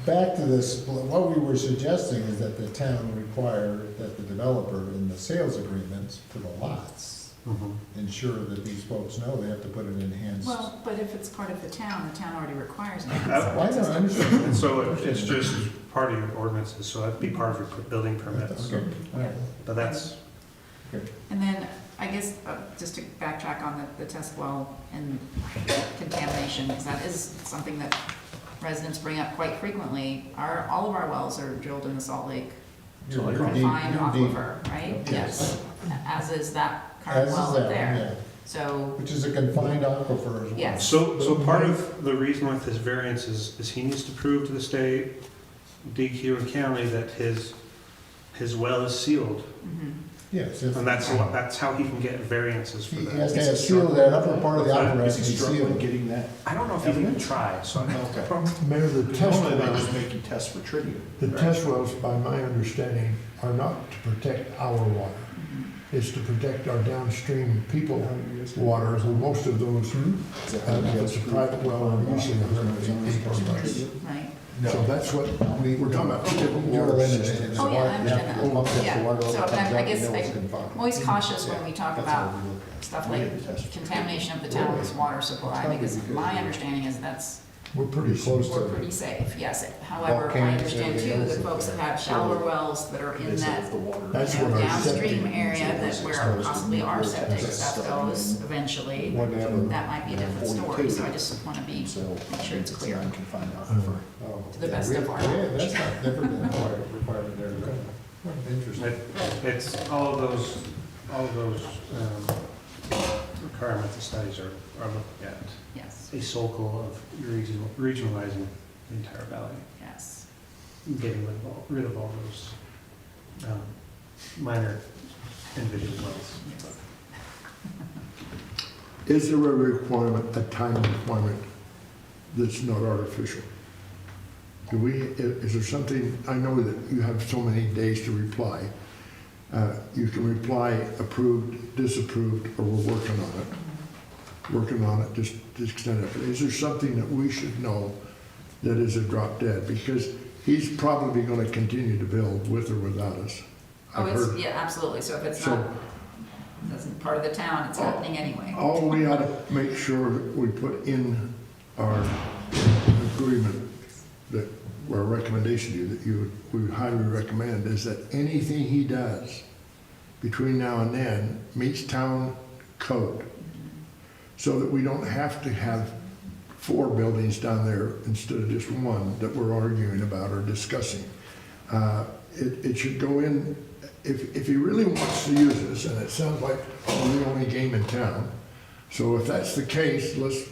Back to this, what we were suggesting is that the town require that the developer in the sales agreements for the lots Mhm. ensure that these folks know they have to put an enhanced. Well, but if it's part of the town already requires it. Why not, I understand. And so it's just part of your ordinances, so that'd be part of your building permits. Okay, all right. But that's, And then, I guess, just to backtrack on the test well and contamination, because that is something that residents bring up quite frequently. All of our wells are drilled in the Salt Lake You're deep, confined you're deep. aquifer, right? Yes. As is that As current is well that up one, there. yeah. So, Which is a confined aquifer as well. Yes. so part of the reason with his variance is he needs to prove to the state, DQ and county, that his well is sealed. mhm. Yes. And that's how he can get variances for He that. has to have sealed that upper part of the What's that? apparatus Is and he struggling sealed. getting that? I don't know if he can even try, so. Okay. Mayor, the test Normally they wells, just make you test for tritium. the test wells, by my understanding, are not to protect our water. It's to protect our downstream people water, and most of those, if it's a private well, are usually 150 people. Right. So that's what we're talking about, two different You're water limited. systems. Oh, yeah, I understand that. Pump that Yeah. water So level comes I up, guess you know it's I'm confined. always cautious when we talk That's how about we look at it. stuff like contamination of the town's water supply, because my understanding is that's, We're pretty close we're to, pretty safe, yes. However, I Volcanoes, understand too, everything the else. folks that have shallower wells that are in that that's you know, what our downstream septic, area that where possibly our septic stuff goes eventually, Whatever. that might be a different story, so I just wanna be, make sure it's clear. Confined aquifer. Oh, To the yeah, best of our yeah, knowledge. that's not, never been required there. Interesting. It's all of those requirements and studies are looking at Yes, a sole goal of regionalizing the entire valley, yes. getting rid of all those minor individual wells. is there a requirement, a time requirement that's not artificial? Is there something, I know that you have so many days to reply, You can reply approved, disapproved, or we're working on it. Working on it, just extend it. Is there something that we should know that is a drop dead? Because he's probably gonna continue to build with or without us. Oh, I've it's, heard. yeah, absolutely, so if it's So- not, doesn't part of the town, it's happening anyway. All we ought to make sure that we put in our agreement, that, our recommendation to you, that we would highly recommend, is that anything he does between now and then meets town code, so that we don't have to have 4 buildings down there instead of just one that we're arguing about or discussing. It should go in, if he really wants to use this, and it sounds like we're the only game in town, so if that's the case, let's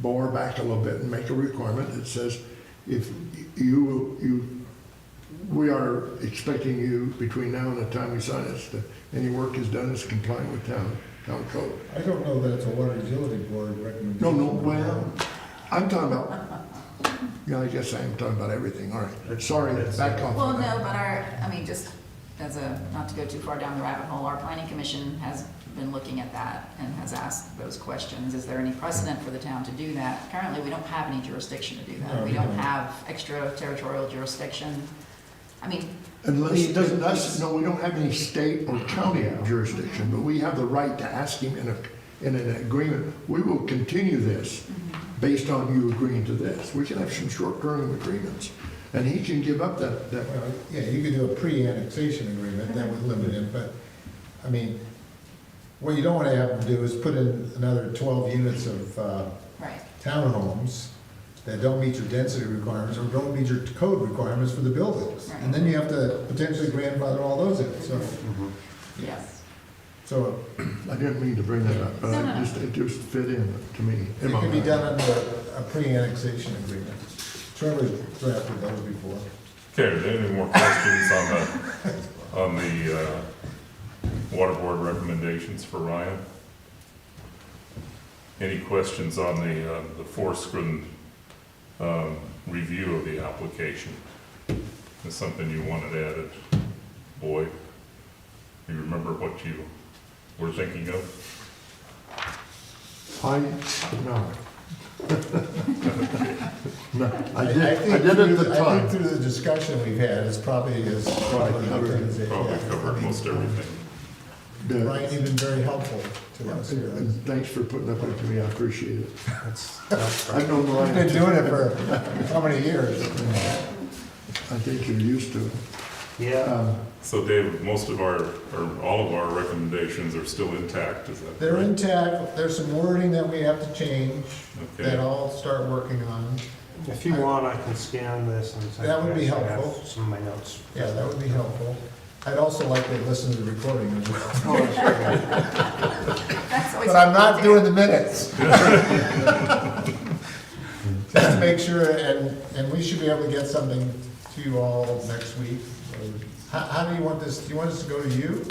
bore back a little bit and make a requirement that says, if we are expecting you between now and the time we sign this, that any work is done is compliant with town code. I don't know that it's a water utility board recommendation. No, well, I'm talking about, yeah, I guess I am talking about everything, all right. Sorry, back off. Well, on that. no, but I mean, just as not to go too far down the rabbit hole, our planning commission has been looking at that and has asked those questions. Is there any precedent for the town to do that? Currently, we don't have any jurisdiction to do that. No, We we don't don't. have extraterritorial jurisdiction. I mean, Unless, no, we don't have any state or county jurisdiction, but we have the right to ask him in an agreement, we will continue this based on you agreeing to this. We can have some short-term agreements, and he can give up that, Well, yeah, you could do a pre-annexation agreement, that would limit him, but, I mean, what you don't want to have to do is put in another 12 units of right. townhomes that don't meet your density requirements or don't meet your code requirements for the buildings. Right. And then you have to potentially grandfather all those in, Yes. so I didn't mean to bring that up, but No. it just fit in to me. it can be done under a pre-annexation agreement. Trevor drafted those before. Okay, are there any more questions on the water board recommendations for Ryan? Any questions on the Forsgren review of the application? Is something you wanted added? Boyd, you remember what you were thinking of? No. No, I think did at through the I time. think through the discussion we've had, it's probably Probably covered it. Probably covered most everything. The- Ryan, you've been very helpful to us here. And thanks for putting up with me, I appreciate it. I've known We've Ryan. been doing it for how many years? I think you're used to it. Yeah, So Dave, most of our, or all of our recommendations are still intact, is that They're correct? intact, there's some wording that we have to change, Okay. that I'll start working on. if you want, I can scan this and send That would be you guys. I have helpful. Some of my notes. Yeah, that would be helpful. I'd also like to listen to the recording as well. That's always But I'm not helpful, too. doing the minutes. Just to make sure, and we should be able to get something to you all next week. How do you want this, do you want us to go to you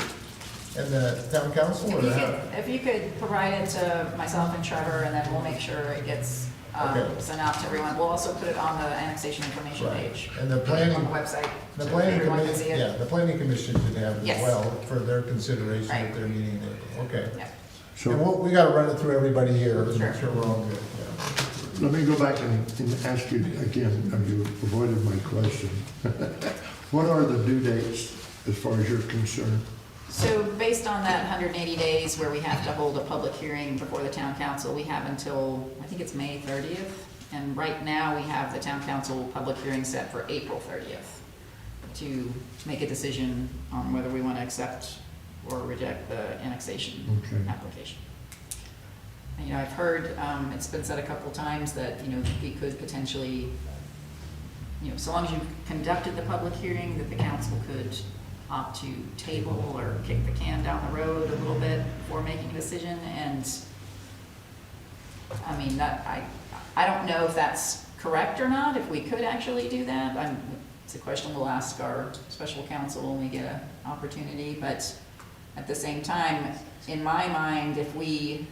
and the town council, or how? If you could provide it to myself and Trevor, and then we'll make sure it gets Okay. sent out to everyone. We'll also put it on the annexation information Right. page And the on the planning, website. the so planning everyone can commission, see it. yeah, the planning commission should have it as Yes. well for their consideration Right. at their meeting. Okay. Yeah. And So we gotta run it through everybody here to Sure. make sure we're all good. Yeah. let me go back and ask you again, you avoided my question. What are the due dates as far as you're concerned? So based on that 180 days where we have to hold a public hearing before the town council, we have until, I think it's May 30th. And right now, we have the town council public hearing set for April 30th to make a decision on whether we want to accept or reject the annexation Okay. application. And, you know, I've heard, it's been said a couple times that, you know, we could potentially, you know, so long as you conducted the public hearing, that the council could opt to table or kick the can down the road a little bit before making a decision. And, I mean, I don't know if that's correct or not, if we could actually do that. It's a question we'll ask our special counsel when we get an opportunity, but at the same time, in my mind, if we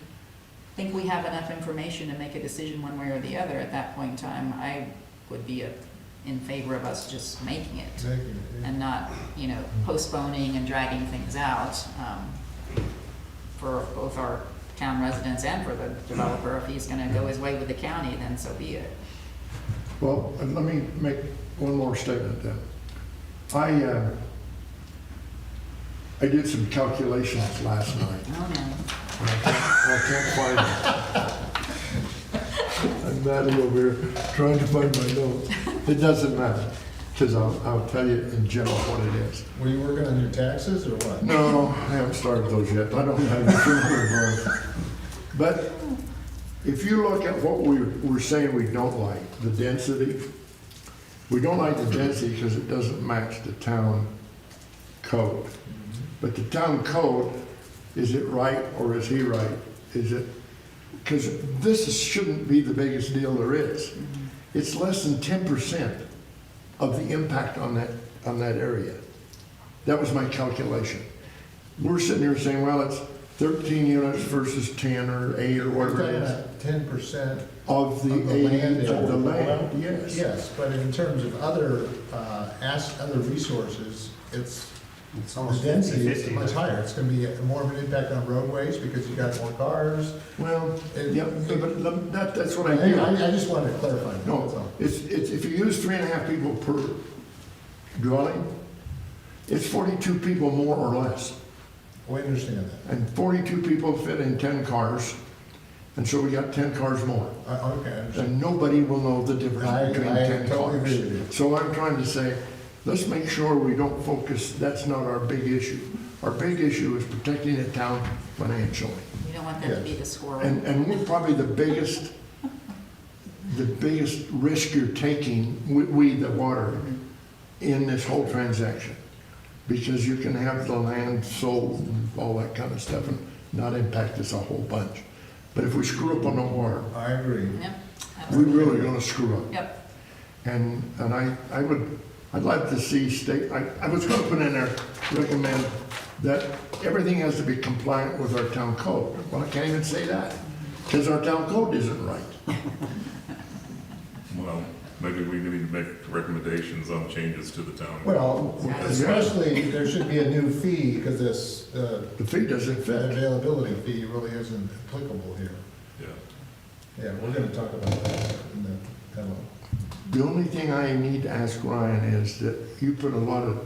think we have enough information to make a decision one way or the other at that point in time, I would be in favor of us just making it Making it, yeah. and not, postponing and dragging things out, for both our town residents and for the developer. If he's gonna go his way with the county, then so be it. Well, let me make one more statement then. I did some calculations last night. Oh, no. I can't find it. I'm battling over here trying to find my notes. It doesn't matter, because I'll tell you in general what it is. Were you working on your taxes or what? No, I haven't started those yet. I don't have the finger. But if you look at what we're saying we don't like, the density, we don't like the density because it doesn't match the town code. But the town code, is it right or is he right? Is it, because shouldn't be the biggest deal there is. It's less than 10% of the impact on that area. That was my calculation. We're sitting here saying, well, it's 13 units versus 10 or 8 or whatever it is. 10% Of the land. age of the land, yes. Yes, but in terms of other, other resources, It's the almost density is 50-50. much higher. It's gonna be more of an impact on roadways because you got more cars. Well, It- yeah, but that's what I I mean. I just wanted to clarify. That's No, all. it's, if you use 3.5 people per dwelling, it's 42 people more or less. We understand that. And 42 people fit in 10 cars, and so we got 10 cars more. Okay, I understand. And nobody will know the difference I between 10 totally cars. agree with you. So I'm trying to say, let's make sure we don't focus, that's not our big issue. Our big issue is protecting the town financially. You don't want them to be the squirrel. And we're probably the biggest risk you're taking, we, the water, in this whole transaction. Because you can have the land sold and all that kind of stuff and not impact us a whole bunch. But if we screw up on the water, I agree. Yep, we're absolutely. really gonna screw up. Yep, And I'd like to see I was gonna put in there, recommend that everything has to be compliant with our town code. Well, I can't even say that, because our town code isn't right. Well, maybe we need to make recommendations on changes to the town. Well, especially, there should be a new fee because The fee doesn't the fit. availability fee really isn't applicable here. Yeah. Yeah, we're gonna talk about that in the demo. The only thing I need to ask Ryan is that you put a lot of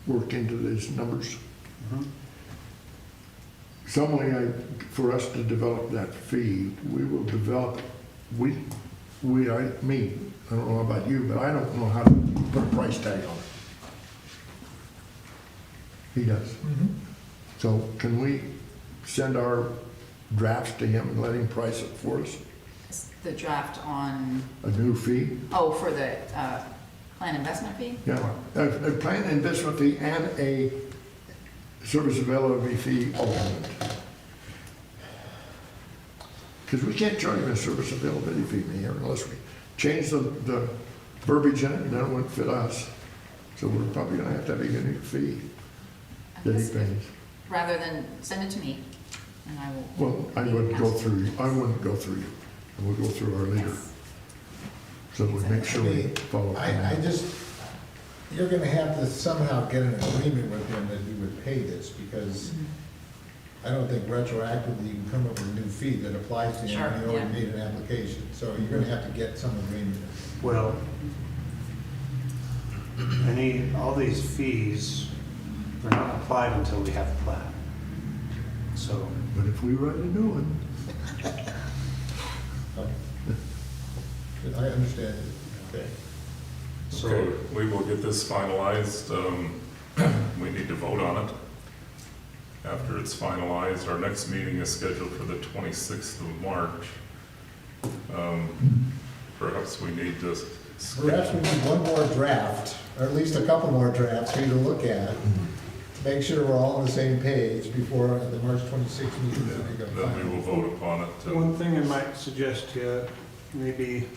work into these numbers. Mhm. Some way for us to develop that fee, we will develop, me, I don't know about you, but I don't know how to put a price tag on it. He does. So can we send our drafts to him and let him price it for us? the draft on, A new fee? for the plan investment fee? Yeah, a planned investment fee and a service availability fee alternate. Because we can't charge him a service availability fee here unless we change the verbiage in it, and then it wouldn't fit us. So we're probably gonna have a unique fee I that he guess pays. Rather than send it to me, and I will. Well, I wouldn't go through you, I wouldn't go through you, I would go through our leader. So we make sure we follow. I just, you're gonna have to somehow get an agreement with him that he would pay this, because I don't think retroactively you can come up with a new fee that applies to him, Sure, and he already yeah. made an application, so you're gonna have to get some agreement. Well, all these fees, they're not applied until we have the plat. So, But if we write a new one, I understand it, okay. so Okay, we will get this finalized. We need to vote on it. After it's finalized, our next meeting is scheduled for the 26th of March. Perhaps we need to. Perhaps we need one more draft, or at least a couple more drafts for you to look at, to make sure we're all on the same page before the March 26th meeting. that we're gonna Then we will find. vote upon it. one thing I might suggest to you, maybe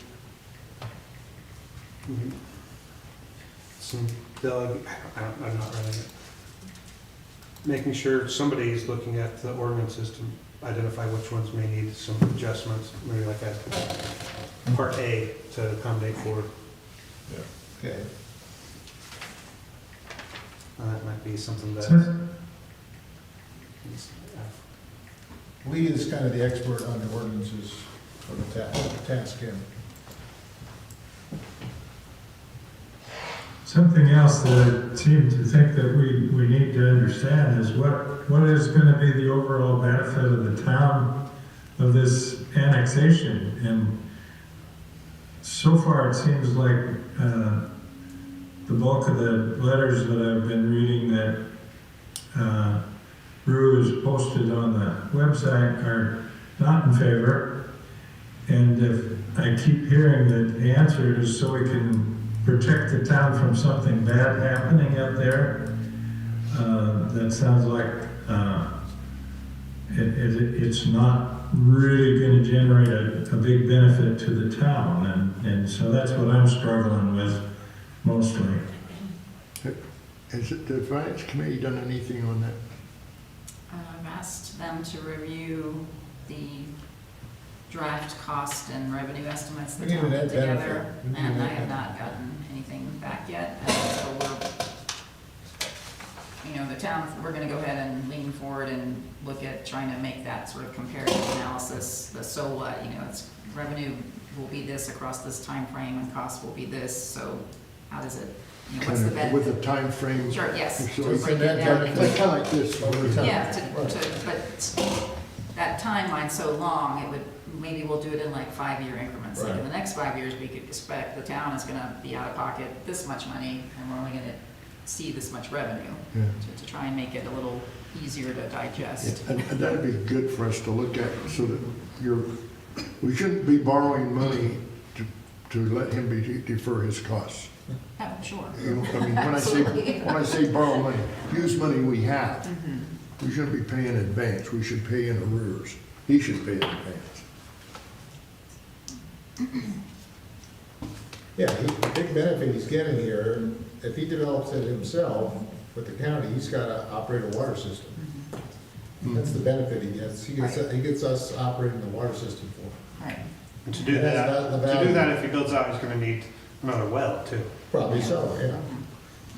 some Doug, I'm not running it. Making sure somebody's looking at the ordinances to identify which ones may need some adjustments, maybe like a part A to accommodate for Yeah. Okay. That might be something that. So- Lee is kind of the expert on the ordinances for the task him. Something else that I seem to think that we need to understand is what is going to be the overall benefit of the town of this annexation? And so far, it seems like the bulk of the letters that I've been reading that Rue has posted on the website are not in favor. And if I keep hearing that the answer is so we can protect the town from something bad happening up there, that sounds like it's not really going to generate a big benefit to the town. And so that's what I'm struggling with mostly. Has the finance committee done anything on that? I've asked them to review the draft cost and revenue estimates the We need town a put net benefit. together, We need a and I net have not gotten anything back yet. And so the town, we're gonna go ahead and lean forward and look at trying to make that sort of comparative analysis, the so what, it's revenue will be this across this time frame, and cost will be this, so how does it, what's the Kind of with benefit? a time frame? Sure, yes. So to it's break it net down benefit. into- Kind of like this. Over time. Yeah, Right. but that timeline's so long, it would, maybe we'll do it in like 5-year increments. Like in Right. the next 5 years, we could expect the town is gonna be out of pocket this much money, and we're only gonna see this much revenue, Yeah. to try and make it a little easier to digest. And that'd be good for us to look at, so that we shouldn't be borrowing money to let him defer his costs. Oh, sure. You know, I mean, Absolutely. when I say borrow money, use money we have. Mhm. We shouldn't be paying in advance, we should pay in arrears. He should pay in advance. Yeah, the big benefit he's getting here, if he develops it himself with the county, he's gotta operate a water system. That's the benefit he gets. He gets us operating the water system for him. Right. And to do That's that, the to value. do that, if he builds out, he's gonna need another well too. Probably so, yeah.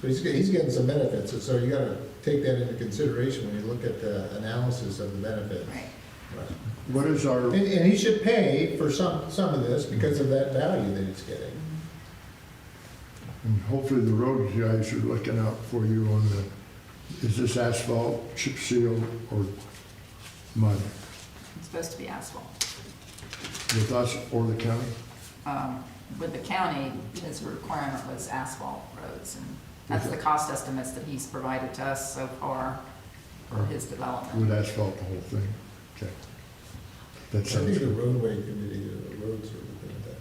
But he's getting some benefits, and so you gotta take that into consideration when you look at the analysis of the benefits. Right. Right. What is our, And he should pay for some of this because of that value that he's getting. and hopefully the road guys are looking out for you on is this asphalt, chip seal, or mud? It's supposed to be asphalt. With us or the county? With the county, his requirement was asphalt roads, and that's the cost estimates that he's provided to us so far for his development. Would asphalt the whole thing? Okay. That I sounds think the good. roadway committee, the roads are looking at that.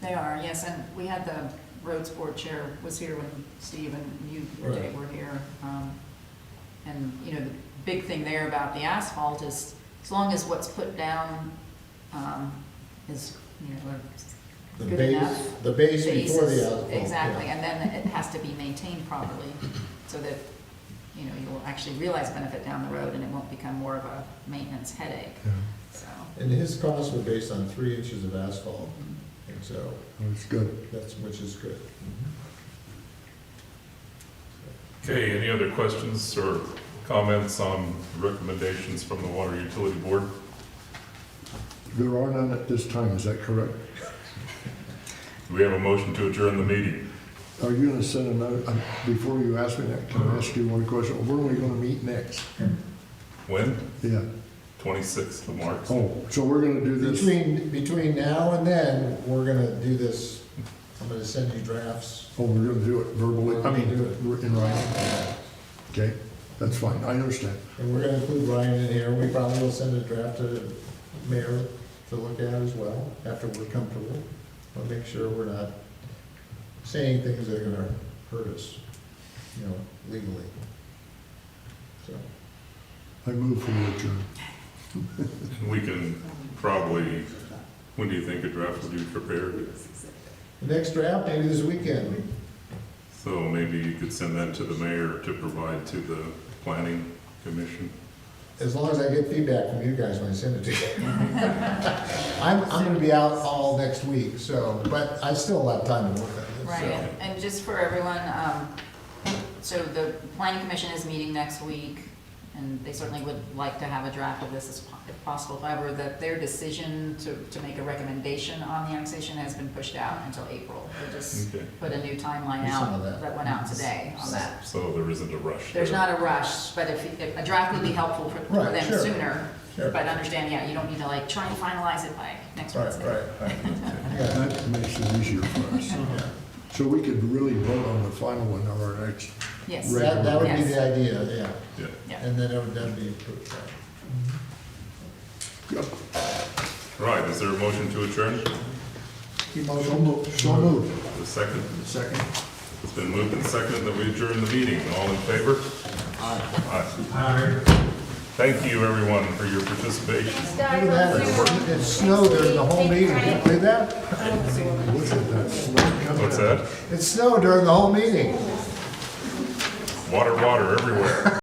They are, yes, and we had the roads board chair was here when Steve and you, Dave, were here. And, the big thing there about the asphalt is, as long as what's put down is, The good base, enough. the base before basis. the asphalt. Exactly, and then it has to be maintained properly, so that, you'll actually realize benefit down the road, and it won't become more of a maintenance headache, Yeah, so. And his costs were based on 3 inches of asphalt, and so that's good. which is good. Okay, any other questions or comments on recommendations from the Water Utility Board? There are none at this time, is that correct? Do we have a motion to adjourn the meeting? Are you gonna send another, before you ask me that, can I ask you one question? When are we gonna meet next? When? Yeah, 26th of March. oh, so we're gonna do this, Between now and then, we're gonna do this, I'm gonna send you drafts. oh, we're gonna do it verbally, I mean, Do it. in writing? Okay, that's fine, I understand. And we're gonna include Ryan in here, we probably will send a draft to the mayor to look at as well, after we're comfortable. We'll make sure we're not saying things that are gonna hurt us, legally. So, I move for the adjourn. We can probably, when do you think a draft will be prepared? the next draft, maybe this weekend. So maybe you could send that to the mayor to provide to the planning commission? As long as I get feedback from you guys when I send it to you. I'm gonna be out all next week, so, but I still have time to work on Right, and just for everyone, so the planning commission is meeting next week, and they certainly would like to have a draft of this if possible. However, that their decision to make a recommendation on the annexation has been pushed out until April. They just Okay. put a new timeline We saw out that. that went out today on that. So there isn't a rush. There's there. not a rush, but if a draft would be helpful for Right, them sure. sooner. Sure. But understand, yeah, you don't need to like try and finalize it by next Right, Wednesday. right, right. Yeah, That makes it easier for us. yeah. So we could really vote on the final one of our next, Yes, Right. That would be Yes. the idea, yeah. Yeah. yeah. And then that'd be approved, right. Yep. Right, is there a motion to adjourn? So moved. The second? Second. It's been moved and seconded that we adjourn the meeting. All in favor? Aye. Thank you, everyone, for your participation. Look at that, it snowed during the whole meeting, can you believe that? Look at that snow coming. What's that? It snowed during the whole meeting. Water everywhere.